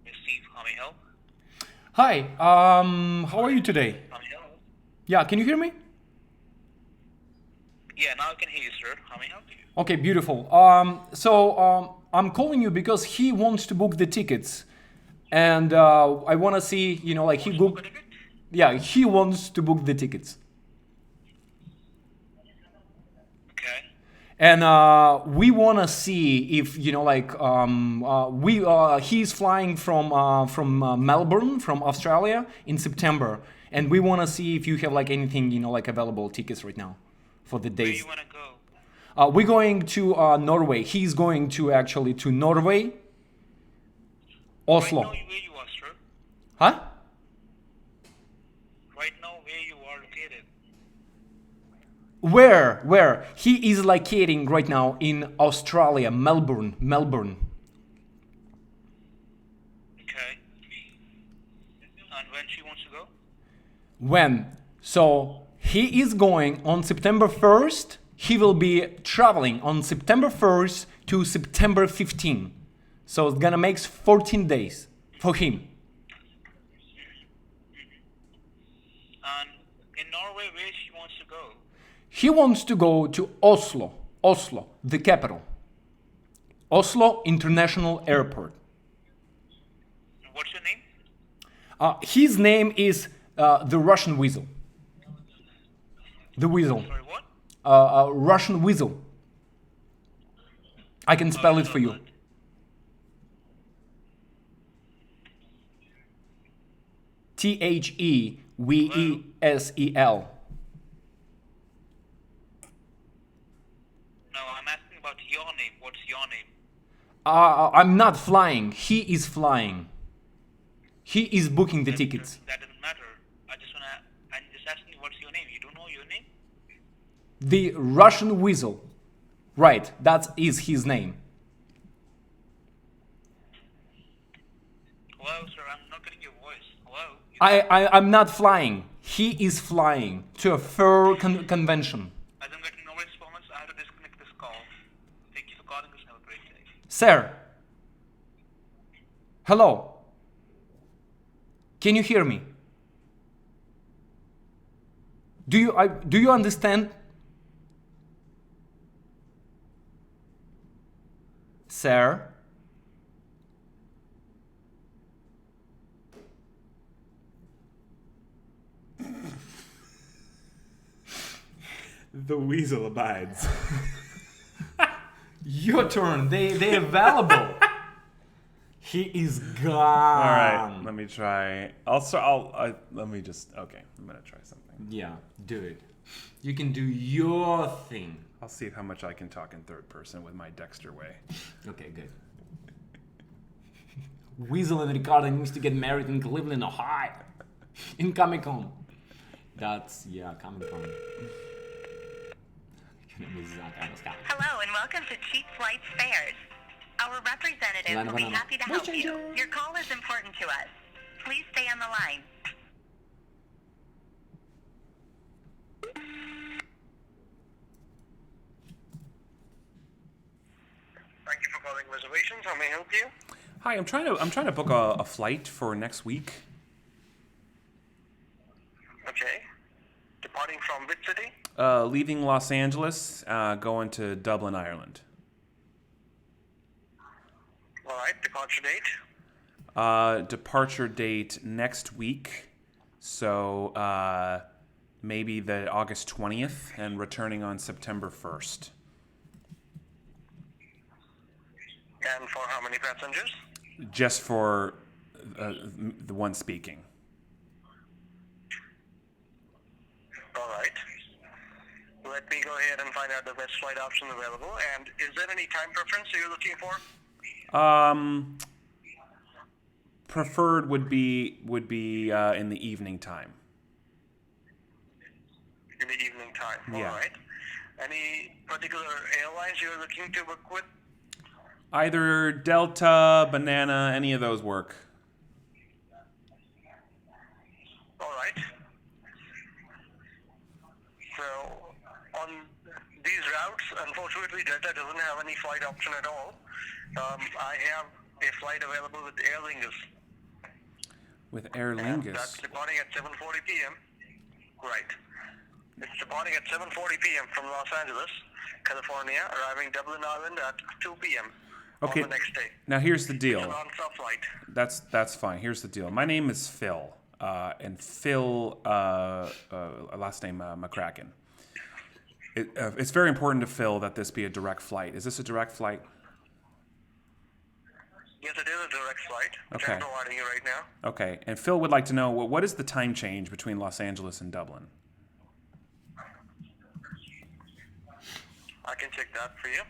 Yes, Steve, how may I help? Hi, how are you today? How may I help? Yeah, can you hear me? Yeah, now I can hear you, sir. How may I help you? Okay, beautiful. I'm calling you because he wants to book the tickets. And I want to see, he booked... Yeah, he wants to book the tickets. Okay. And we want to see if he's flying from Melbourne, from Australia, in September, and we want to see if you have like anything available tickets right now for the days. Where you want to go? We're going to Norway. He's going to Norway, Oslo. Right now, where you are, sir? Huh? Right now, where you are located? Where? He is locating right now in Australia, Melbourne. Okay. And when she wants to go? When? So he is going on September 1st. He will be traveling on September 1st to September 15th. So it's gonna make 14 days for him. And in Norway, where she wants to go? He wants to go to Oslo, the capital. Oslo International Airport. What's your name? His name is the Russian Weasel. The Weasel. Sorry, what? Russian Weasel. I can spell it for you. Theveesel. No, I'm asking about your name. What's your name? I'm not flying. He is flying. He is booking the tickets. That doesn't matter. I'm just asking you what's your name. You don't know your name? The Russian Weasel. Right, that is his name. Hello, sir. I'm not getting your voice. Hello? I'm not flying. He is flying to a fur convention. As I'm getting no response, I have to disconnect this call. Thank you for calling us. Have a great day. Sir. Hello. Can you hear me? Do you understand? Sir? The weasel abides. Your turn. They available. He is gone. All right, let me try. Let me just. Okay, I'm gonna try something. Yeah, do it. You can do your thing. I'll see how much I can talk in third person with my Dexter way. Okay, good. Weasel and Ricardo needs to get married in Cleveland, Ohio. In Comic-Con. That's, Comic-Con. Hello and welcome to Cheap Flights Fares. Our representative will be happy to help you. Your call is important to us. Please stay on the line. Thank you for calling reservations. How may I help you? Hi, I'm trying to book a flight for next week. Okay. Departing from which city? Leaving Los Angeles, going to Dublin, Ireland. All right. Departure date? Departure date next week, so maybe the August 20th, and returning on September 1st. And for how many passengers? Just for the one speaking. All right. Let me go ahead and find out the best flight options available. And is there any time preference you're looking for? Preferred would be in the evening time. In the evening time. Yeah. All right. Any particular airlines you're looking to book with? Either Delta, Banana, any of those work. All right. So on these routes, unfortunately, Delta doesn't have any flight option at all. I have a flight available with Aer Lingus. With Aer And Lingus. that's departing at 7:40 p.m. Right. It's departing at 7:40 p.m. from Los Angeles, California, arriving Dublin, Ireland at 2 p.m. Okay. on the next day. Now here's the It's deal. a non-stop flight. That's fine. Here's the deal. My name is Phil, and Phil, last name McCracken. It's very important to Phil that this be a direct flight. Is this a direct flight? Yes, it is a direct flight, which Okay. I'm providing you right now. Okay. And Phil would like to know, what is the time change between Los Angeles and Dublin? I can check that for you.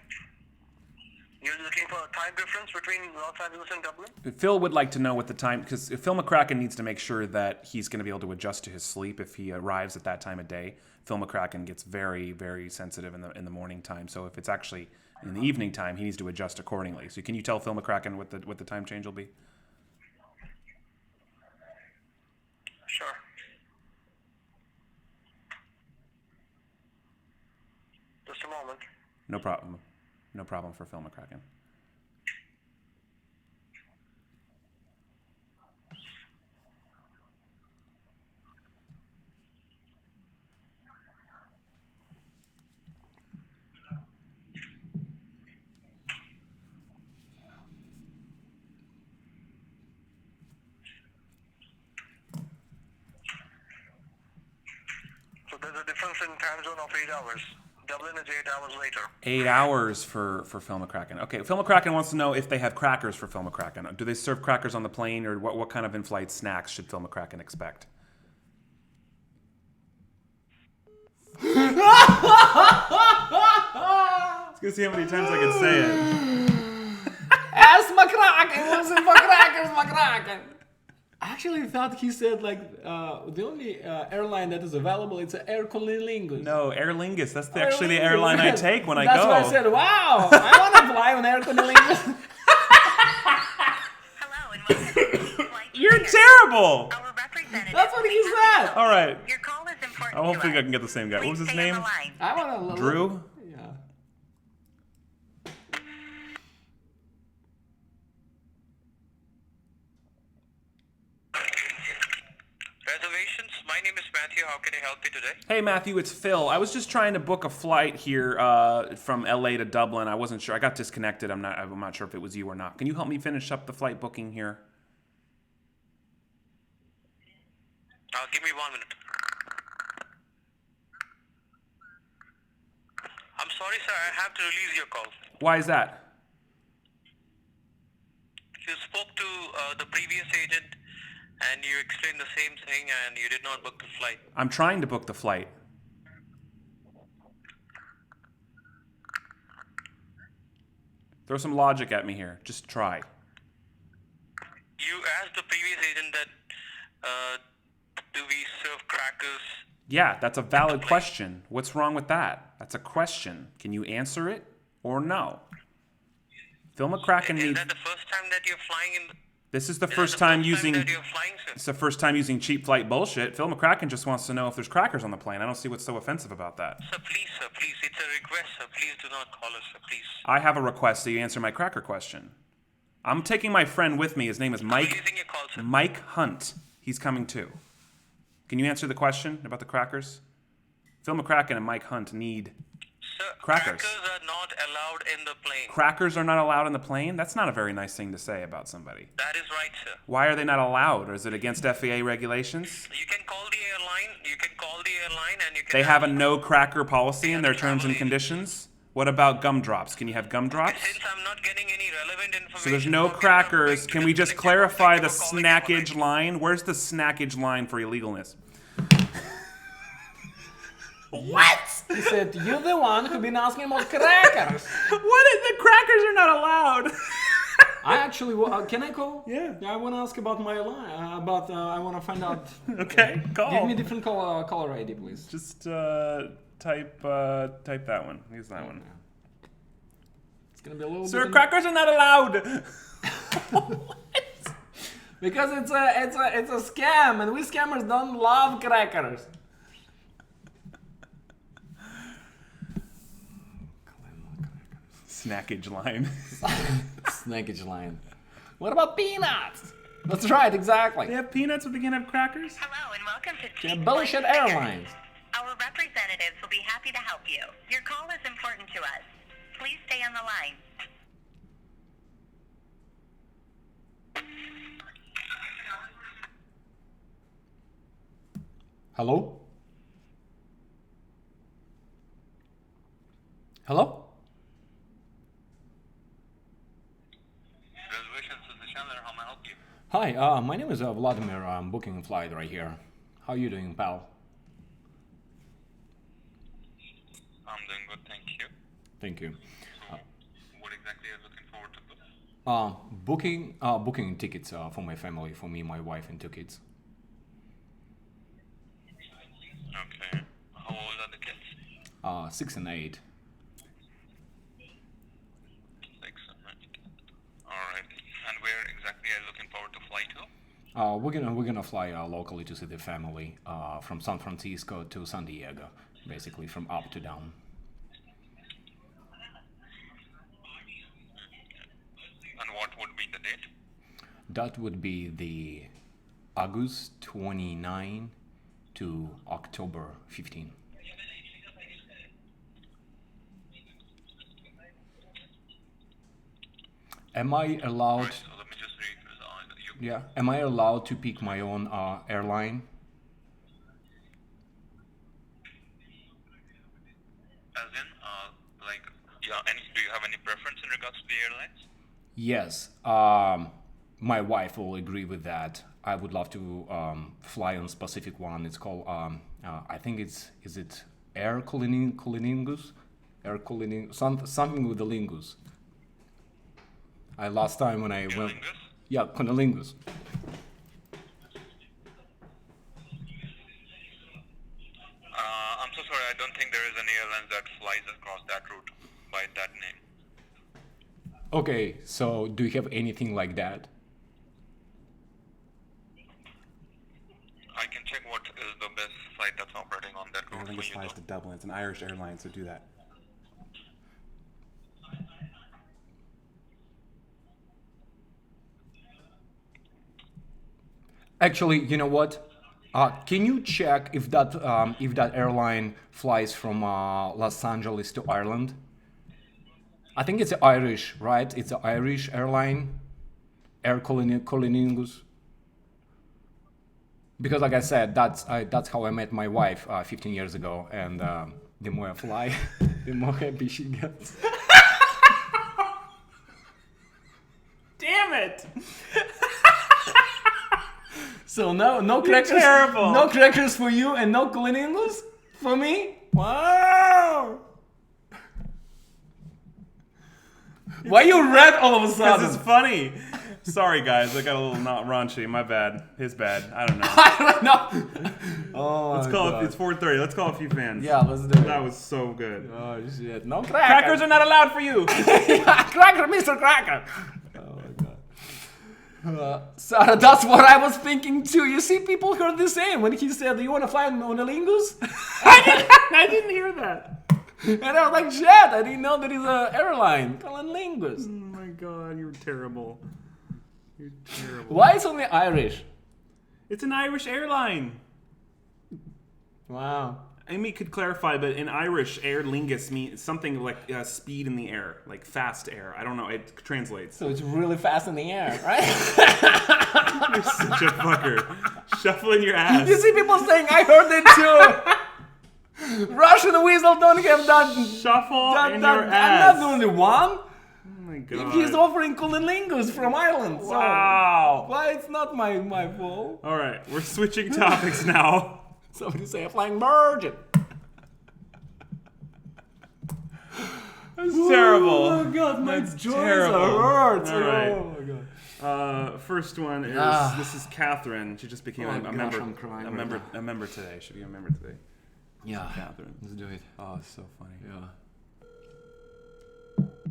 You're looking for a time difference between Los Angeles and Dublin? Phil would like to know what the time, because Phil McCracken needs to make sure that he's going to be able to adjust to his sleep if he arrives at that time of day. Phil McCracken gets very, very sensitive in the morning time. So if it's actually in the evening time, he needs to adjust accordingly. So can you tell Phil McCracken what the time change will be? Sure. Just a moment. No problem. No problem for Phil McCracken. So there's a difference in time zone of 8 hours. Dublin is 8 hours later. 8 hours for Phil McCracken. Okay, Phil McCracken wants to know if they have crackers for Phil McCracken. Do they serve crackers on the plane, or what kind of in-flight snacks should Phil McCracken expect? I was gonna see how many times I can say it. Ask McCracken, listen for crackers, McCracken. I actually thought he said like the only airline that is available it's Air Cunnilingus. No, Aer Lingus. That's Aer actually the Lingus. airline I take when I go. That's why I said, wow, I want to fly on Air Cunnilingus. Hello and welcome to Cheap Flight You're Spares. terrible. Our representative That's what will he be happy to said. help All you. right. Your call is important I hopefully to I us. can get the same guy. What Please was his stay on name? the line. I want to Drew? Yeah. Reservations. My name is Matthew. How can I help you today? Hey Matthew, it's Phil. I was just trying to book a flight here from LA to Dublin. I wasn't sure. I got disconnected. I'm not sure if it was you or not. Can you help me finish up the flight booking here? Give me 1 minute. I'm sorry, sir. I have to release your call. Why is that? You spoke to the previous agent and you explained the same thing and you did not book the flight. I'm trying to book the flight. Throw some logic at me here. Just try. You asked the previous agent that do we serve crackers? Yeah, that's a valid question. What's wrong with that? That's a question. Can you answer it or no? Phil McCracken Is needs... that the first time that you're flying in? This is the Is that first the time first using... that you're flying, sir? It's the first time using cheap flight bullshit. Phil McCracken just wants to know if there's crackers on the plane. I don't see what's so offensive about that. Sir, please. It's a request, sir. Please do not call us, sir. Please. I have a request so you answer my cracker question. I'm taking my friend with me. His name is Mike. Releasing your call, sir. Mike Hunt. He's coming too. Can you answer the question about the crackers? Phil McCracken and Mike Hunt need... Sir, Crackers. crackers are not allowed in the plane. Crackers are not allowed in the plane? That's not a very nice thing to say about somebody. That is right, sir. Why are they not allowed? Or is it against FAA regulations? You can call the airline. And you can. They have a no cracker policy in their Yeah, terms and travel conditions? What about gumdrops? Can you have gumdrops? Since I'm not getting any relevant information. So there's no from you, crackers. I'm Can going we to just disconnect your clarify call. the Thank you for calling. snackage line? Where's the snackage line for illegalness? What? He said, you're the one who's been asking about crackers. The crackers are not allowed. I actually, can I call? Yeah. I want to ask about my line, I want to find out. Okay, call. Give me different caller ID, please. Just type that one. Use that one. It's going to be a little Sir, bit... crackers are not allowed. Because it's a scam, and we scammers don't love crackers. Snackage line. Snackage line. What about peanuts? That's right, exactly. They have peanuts, but they can't have crackers? Hello and welcome to Yeah, Cheap bullshit Flight Spares. airlines. Our representatives will be happy to help you. Your call is important to us. Please stay on the line. Hello? Hello? Reservations, this is Chandler. How may I help you? Hi, my name is Vladimir. I'm booking a flight right here. How you doing, pal? I'm doing good, thank you. Thank you. So, what exactly are you looking forward to book? Booking tickets for my family, for me, my wife, and 2 kids. Okay. How old are the kids? 6 and 8. 6 and 9. Alright. And where exactly are you looking forward to fly to? We're gonna fly locally to see the family from San Francisco to San Diego, basically from up to down. And what would be the date? That would be the August 29 to October 15. Am I allowed? Right, so let me just read this. Yeah. Am I allowed to pick my own airline? As in, do you have any preference in regards to the airlines? Yes. My wife will agree with that. I would love to fly on specific one. It's called I think is it Air Coliningus? Something with the lingus. Last time when I went. Lingus? Yeah, Conilingus. I'm so sorry, I don't think there is any airlines that flies across that route by that name. Okay, so do you have anything like that? I can check what is the best flight that's operating on that route Aer for Lingus you. flies to Dublin. It's an Irish airline, so do that. Actually, you know what? Can you check if that airline flies from Los Angeles to Ireland? I think it's Irish, right? It's an Irish airline, Air Coliningus. Because, like I said, that's how I met my wife 15 years ago, and the more I fly, the more happy she gets. Damn it! So no crackers, terrible. no crackers for you, and no Coliningus for me. Wow! Why you red all of a Because sudden? it's funny. Sorry, guys. I got a little not raunchy. My bad. His bad. I don't know. I don't know. Oh, Let's call it. It's 4:30. Let's call a few fans. Yeah, let's do it. That was so good. Oh shit! No Crackers are not allowed for you. Cracker, Mr. Cracker. Oh my god. So that's what I was thinking too. You see, people heard the same when he said, "Do you want to fly on a lingus?" I didn't hear that. And I was like, "Shit! I didn't know that is an airline called lingus." Oh my god, you're terrible. You're terrible. Why is only Irish? It's an Irish airline. Wow. Amy could clarify, but in Irish, aer lingus means something like speed in the air, like fast air. I don't know. It translates. So it's really fast in the air, right? You're such a fucker. Shuffling your ass. You see people saying, "I heard it too." Russian weasel don't have that. Shuffle in that your I'm ass. not the only one. Oh my god. He's offering cunilingus from Ireland. So Wow. why it's not my fault? All right, we're switching topics now. Somebody say a flying virgin. That's terrible. Oh my god, my That's joints terrible. hurt. All right. Oh my god. First one is this is Catherine. She just became Oh my a gosh, member. I'm crying A right member. now. A member today. Should be a member today. Yeah. Catherine. Let's do it. Oh, it's so funny. Yeah.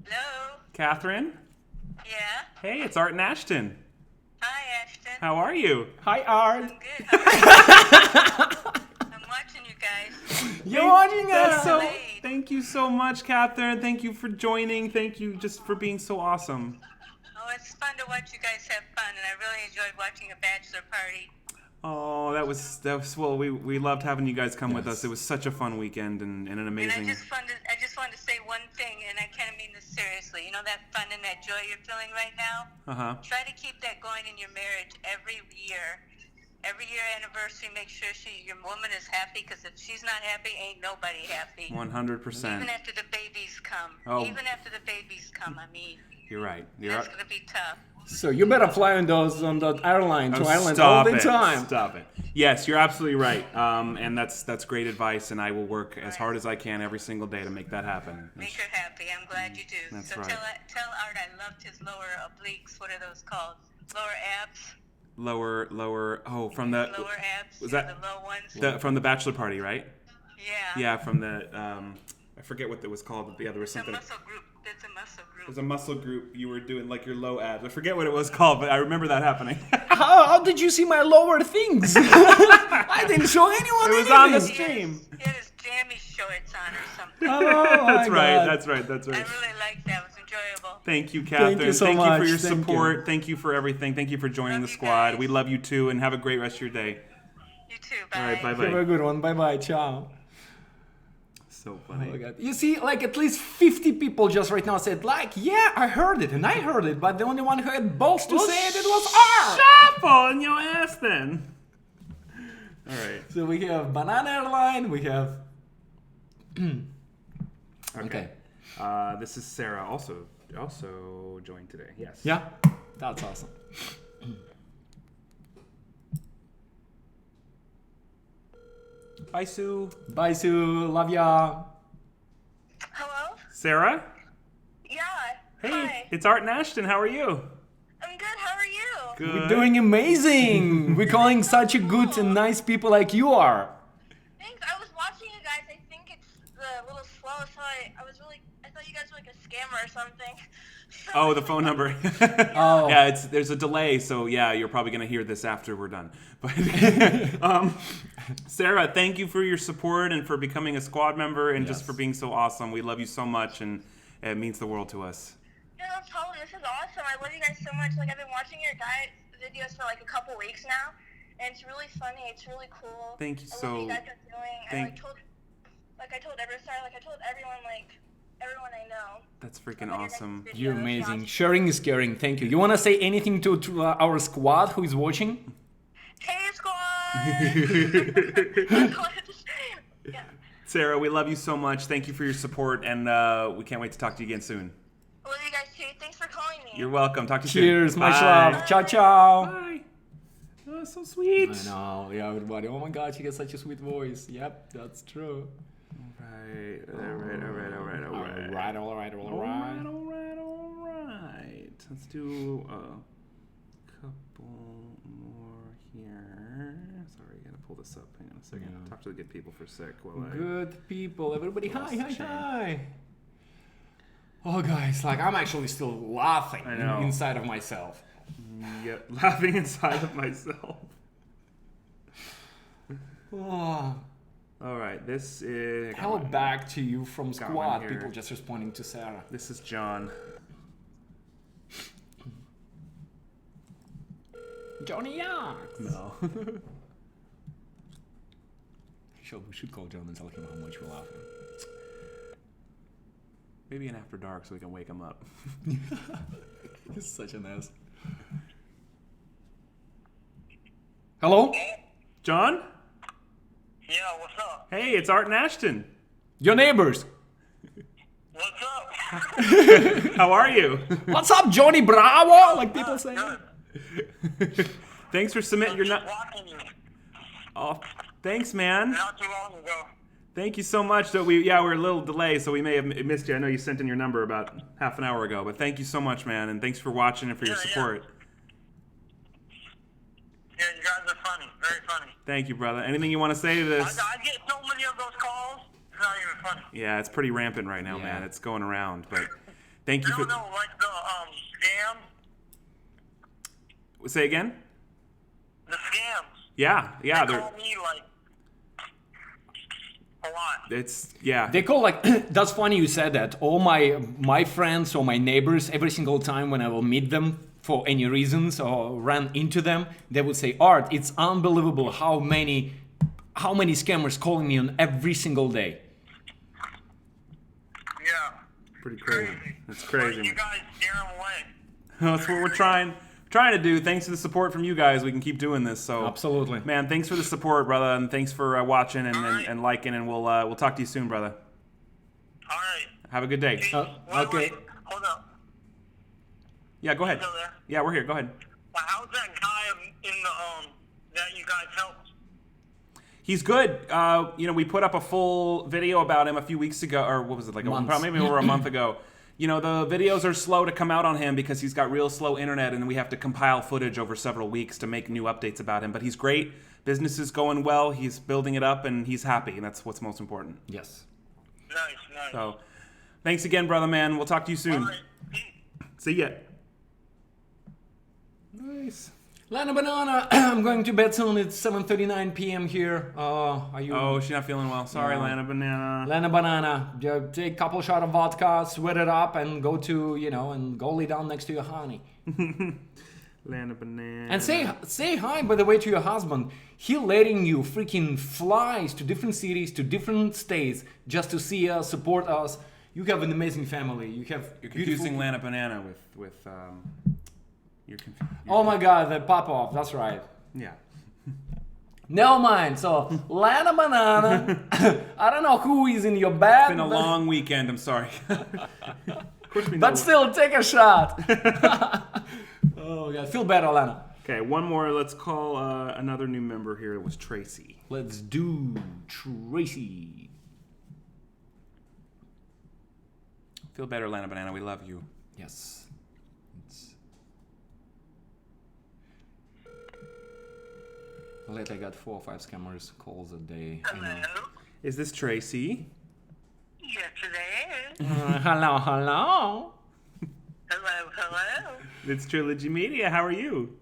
Hello? Catherine. Yeah? Hey, it's Art and Ashton. Hi, Ashton. How are you? Hi, Art. I'm good. How are you? I'm watching you guys. You're watching That's us. so. Delayed. Thank you so much, Catherine. Thank you for joining. Thank you just for being so awesome. Oh, it's fun to watch you guys have fun, and I really enjoyed watching a bachelor party. Oh, that was well. We loved having you guys come with us. It was such a fun weekend and an And amazing. I just wanted to say one thing, and I kind of mean this seriously. You know that fun and that joy you're feeling right now? Try to keep that going in your marriage every year. Every year anniversary, make sure your woman is happy, because if she's not happy, ain't nobody happy. 100%. Even after the babies come. come. Oh. Even after the babies come, I mean, You're right. that's going to be tough. So you better fly on that airline to Ireland Stop all the it. time. Stop it. Yes, you're absolutely right. And that's great advice, and I will work as hard as I can every single day to make that happen. Make her happy. I'm glad you do. That's so right. tell Art I loved his lower obliques. What are those called? Lower abs? Lower. Oh, from the. Lower abs? Was Yeah, that the low ones? from the bachelor party, right? Yeah. Yeah, from the. I forget what it was called, but the other was It's a something. muscle group. It's a muscle group. There's a muscle group. You were doing like your low abs. I forget what it was called, but I remember that happening. How did you see my lower things? I didn't show anyone It was on the anything. stream. He had his jammy shorts on or something. Oh, That's my right. God. That's right. I really liked that. It was enjoyable. Thank you, Catherine. you so Thank you much. for your Thank you. support. Thank you for everything. Thank you for joining Love the you squad. guys. We love you too, and have a great rest of your day. You too. Bye. All right, bye Have a bye. good one. Bye-bye. Ciao. So Oh my funny. God. You see, like at least 50 people just right now said, like, yeah, I heard it, and I heard it, but the only one who had balls to say it was R. Shut on your ass then. All right. So we have Banana Airline, we have... Okay. This is Sarah, also joined today. Yes. Yeah, that's awesome. Bye, Sue. Bye, Sue. Love ya. Hello? Sarah. Yeah. Hey, Hi. it's Art and Ashton. How are you? I'm good. How are you? Good. We're doing amazing. We're calling such a good and nice people like you are. Thanks. I was watching you guys. I think it's a little slow, so I thought you guys were like a scammer or something. Oh, the phone number. Oh. Yeah, there's a delay, so yeah, you're probably gonna hear this after we're done. But Sarah, thank you for your support and for becoming a squad member and just Yes. for being so awesome. We love you so much, and it means the world to us. Yeah, no problem. This is awesome. I love you guys so much. Like, I've been watching your diet videos for like a couple weeks now, and it's really funny. It's really cool. Thank you I love so- what you guys are doing. I told everyone, everyone I know. That's freaking about your guys' awesome. videos. You're amazing. Yeah. Sharing is caring. Thank you. You want to say anything to our squad who is watching? Hey, squad! Yeah. Sarah, we love you so much. Thank you for your support, and we can't wait to talk to you again soon. I love you guys too. Thanks for calling me. You're welcome. Talk to you soon. Cheers. Much Bye. love. Ciao, ciao. Bye. Oh, so sweet. I know. Yeah, everybody. Oh my God, she has such a sweet voice. Yep, that's true. Right. All right. All right. Let's do a couple more here. Sorry, I gotta pull this up. Hang on a second. Yeah. Talk to the good people for a sec while I. Good people. Everybody, Lost hi, the hi, chain. hi. Oh, guys, like I'm actually still laughing I know. inside of myself. Yeah, laughing inside of myself. Oh, All right, this is. hell back to you from Got one squad. here. People just responding to Sarah. This is John. Johnny Young. No. We should call John and tell him how much we're laughing. Maybe an after dark so we can wake him up. He's such an ass. Hello? John? Yeah, what's up? Hey, it's Art and Ashton. Your neighbors. What's up? How are you? What's up, Johnny Bravo? Like people say. Good. Thanks for submitting your. Just watching you Oh, thanks, man. not too long ago. Thank you so much. So we're a little delayed, so we may have missed you. I know you sent in your number about half an hour ago, but thank you so much, man, and thanks for watching and for your Yeah, yeah. support. Yeah, you guys are funny. Very funny. Thank you, brother. Anything you want to say to this? I get so many of those calls. It's not even funny. Yeah, it's pretty rampant right now, Yeah. man. It's going around, but thank you No, for. like the scam. Say again? The scams. Yeah, They they're. call me like a lot. It's yeah. They call like that's funny you said that. All my friends or my neighbors, every single time when I will meet them for any reasons or run into them, they would say, Art, it's unbelievable how many scammers calling me on every single day. Yeah. Pretty crazy. It's crazy. But you guys scare them away. That's what we're trying to do. Thanks to the support from you guys, we can keep doing this. So Absolutely. man, thanks for the support, brother, and thanks for watching and, All right. and liking. And we'll talk to you soon, brother. All right. Have a good day. Okay. Hold up. Yeah, go ahead. Still there? Yeah, we're here. Go ahead. Well, how's that guy in the that you guys helped? He's good. We put up a full video about him a few weeks ago, or what was it, like maybe over a month ago. The videos are slow to come out on him because he's got real slow internet, and we have to compile footage over several weeks to make new updates about him. But he's great. Business is going well. He's building it up, and he's happy, and that's what's most important. Yes. Nice. So, thanks again, brother man. We'll talk to you soon. All right. See ya. Nice. Lana Banana, I'm going to bed soon. It's 7:39 p.m. here. Are you? Oh, she's not feeling well. Sorry, Yeah. Lana Banana. Lana Banana, take a couple shot of vodka, sweat it up, and go to and go lay down next to your honey. Lana Banana. And say hi, by the way, to your husband. He letting you freaking flies to different cities, to different states, just to see us, support us. You have an amazing family. You're confusing Lana Banana with Oh my God, the pop-off. That's right. Yeah. Never mind. So Lana Banana. I don't know who is in your bed. It's been a long weekend. I'm sorry. Of course we know. But still, take a shot. Oh God, feel better, Lana. Okay, one more. Let's call another new member here. It was Tracy. Let's do Tracy. Feel better, Lana Banana. We love you. Yes. Lately I got 4 or 5 scammers calls a day. Hello. Is this Tracy? Yes, it is. Hello. Hello. It's Trilogy Media. How are you?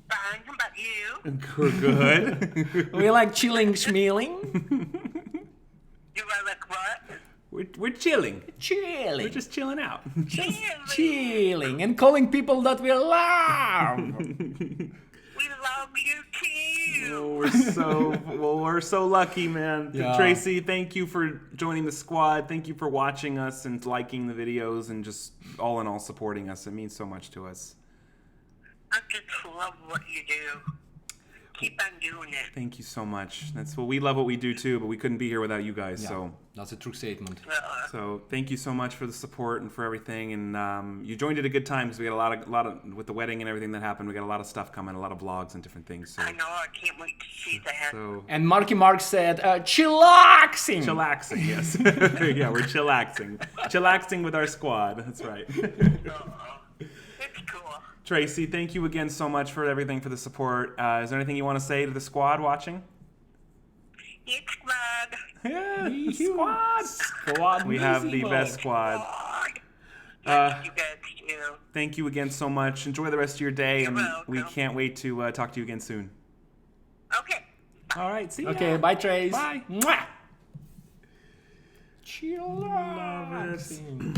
Fine. How about you? We're good. We like chilling, schmealing. You are like what? We're chilling. Chilling. We're just chilling out. Chilling and calling people that we love. We love you too. Oh, we're so lucky, man. Yeah. Tracy, thank you for joining the squad. Thank you for watching us and liking the videos and just all in all supporting us. It means so much to us. I just love what you do. Keep on doing it. Thank you so much. We love what we do too, but we couldn't be here without you guys. Yeah, So that's a true statement. So thank you so much for the support and for everything. And you joined at a good time because we got a lot of with the wedding and everything that happened. We got a lot of stuff coming, a lot of vlogs and different things. So, I know. I can't wait to see that. so And Marky Mark said, chillaxing. chillaxing, yes. Yeah, we're chillaxing. Chillaxing with our squad. That's right. It's cool. Tracy, thank you again so much for everything, for the support. Is there anything you want to say to the squad watching? It's glad. Yeah, squad. Squad. We have the music. best squad. Yes, you guys do. Thank you again so much. Enjoy the rest of your day, You're and we welcome. can't wait to talk to you again soon. Okay. All right, see ya. Okay, bye, Trace. Bye. Mwah. Chillaxing.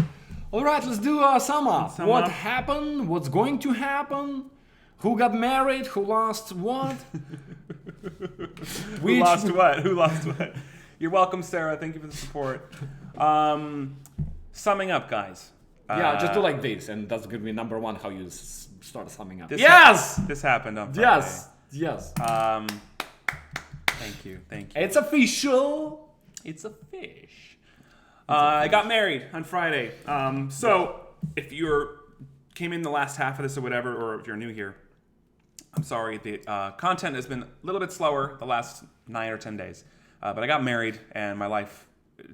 All right, let's do a sum up. Sum What up. happened? What's going to happen? Who got married? Who lost what? Who lost what? Who lost what? You're welcome, Sarah. Thank you for the support. Summing up, guys. Yeah, just do like this, and that's gonna be number one. How you start summing up. This Yes. This happened on Friday. Yes. Thank you. It's official. It's a fish. I got married on Friday. So if you came in the last half of this or whatever, or if you're new here, I'm sorry. The content has been a little bit slower the last 9 or 10 days. But I got married, and my life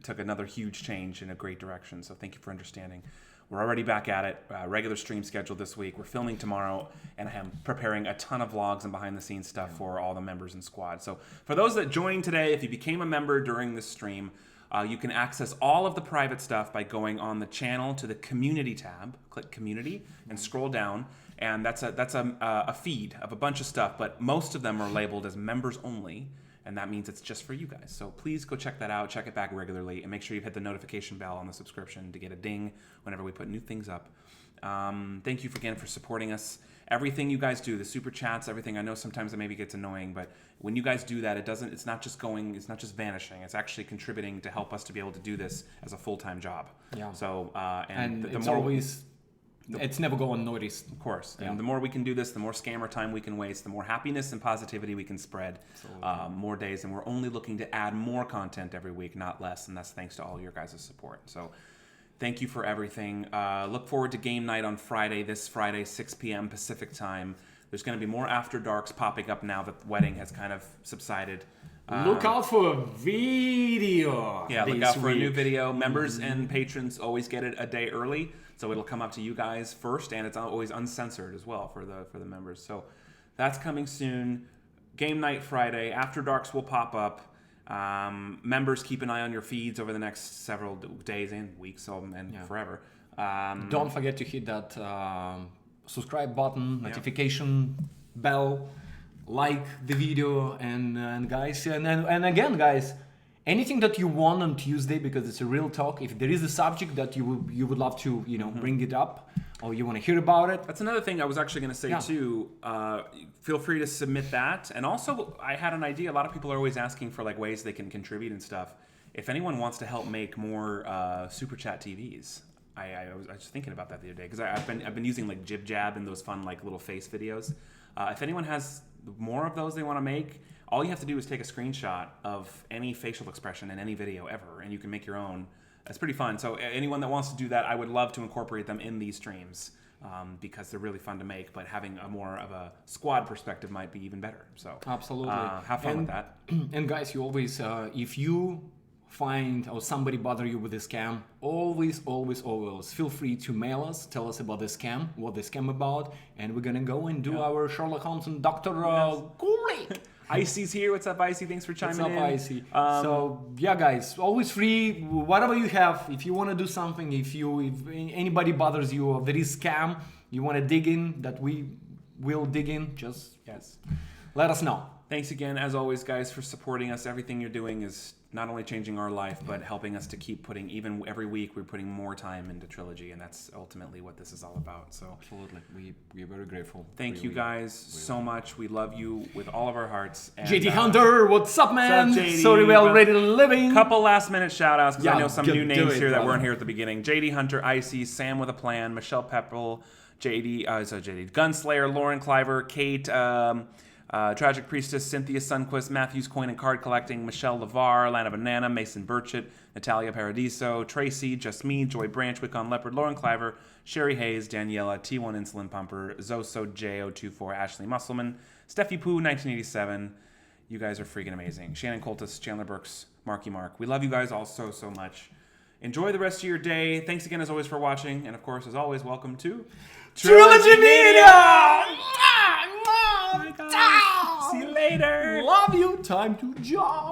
took another huge change in a great direction. So thank you for understanding. We're already back at it. Regular stream scheduled this week. We're filming tomorrow, and I am preparing a ton of vlogs and behind-the-scenes stuff for all the members and squad. So for those that joined today, if you became a member during this stream, you can access all of the private stuff by going on the channel to the community tab. Click community and scroll down, and that's a feed of a bunch of stuff. But most of them are labeled as members only. And that means it's just for you guys. So please go check that out. Check it back regularly. And make sure you hit the notification bell on the subscription to get a ding whenever we put new things up. Thank you again for supporting us. Everything you guys do, the super chats, everything. I know sometimes it maybe gets annoying, but when you guys do that, it's not just vanishing. It's actually contributing to help us to be able to do this as a full-time job. Yeah. So, And the it's more always... It's never go unnoticed. Of course. Yeah. And the more we can do this, the more scammer time we can waste, the more happiness and positivity we can spread more days. And we're only looking to add more content every week, not less. And that's thanks to all your guys' support. So Thank you for everything. Look forward to game night on Friday, this Friday, 6 p.m. Pacific time. There's going to be more After Darks popping up now that the wedding has kind of subsided. Look out for a video. Yeah, look out for a new video. Members and patrons always get it a day early, so it'll come up to you guys first, and it's always uncensored as well for the members. So that's coming soon. Game night Friday. After Darks will pop up. Members, keep an eye on your feeds over the next several days and weeks and forever. Don't forget to hit that subscribe button, notification bell, like the video, and guys, and again, guys, anything that you want on Tuesday, because it's a real talk. If there is a subject that you would love to bring it up, or you want to hear about it, that's another thing I was actually going to say too. Feel free to submit that. And also, I had an idea. A lot of people are always asking for like ways they can contribute and stuff. If anyone wants to help make more super chat TVs, I was just thinking about that the other day, because I've been using like Jib Jab and those fun like little face videos. If anyone has more of those they want to make, all you have to do is take a screenshot of any facial expression in any video ever, and you can make your own. It's pretty fun. So anyone that wants to do that, I would love to incorporate them in these streams, because they're really fun to make, but having a more of a squad perspective might be even better. So absolutely, have fun with that. And guys, you always, if you find or somebody bother you with a scam, always feel free to mail us, tell us about the scam, what the scam about, and we're gonna go and do our Sherlock Holmes and Dr. Cooley. Icy's here. What's up, Icy? Thanks for chiming in. What's up, Icy? So yeah, guys, always free. Whatever you have, if you want to do something, if anybody bothers you or there is scam, you want to dig in, that we will dig in. Just let us know. Thanks again, as always, guys, for supporting us. Everything you're doing is not only changing our life, but helping us to keep putting, even every week, we're putting more time into Trilogy, and that's ultimately what this is all about. So absolutely, we're very grateful. Thank you guys so much. We love you with all of our hearts. And, JD Hunter, what's up, man? What's up, JD? Sorry, we already living. Couple last minute shout outs, because I know some new names here that weren't here at the beginning. JD Hunter, Icy, Sam with a Plan, Michelle Pepple, JD, Gunslayer, Lauren Cliver, Kate, Tragic Priestess, Cynthia Sunquist, Matthews Coin and Card Collecting, Michelle Lavar, Lana Banana, Mason Burchett, Natalia Paradiso, Tracy, Just Me, Joy Branch, Wicon Leopard, Lauren Cliver, Sherry Hayes, Daniela, T1 Insulin Pumper, Zoso J024, Ashley Musselman, Steffi Poo, 1987. You guys are freaking amazing. Shannon Coltis, Chandler Burks, Marky Mark. We love you guys all so much. Enjoy the rest of your day. Thanks again, as always, for watching. And, of course, as always, welcome to Trilogy Media! See you later. Love you. Time to jump.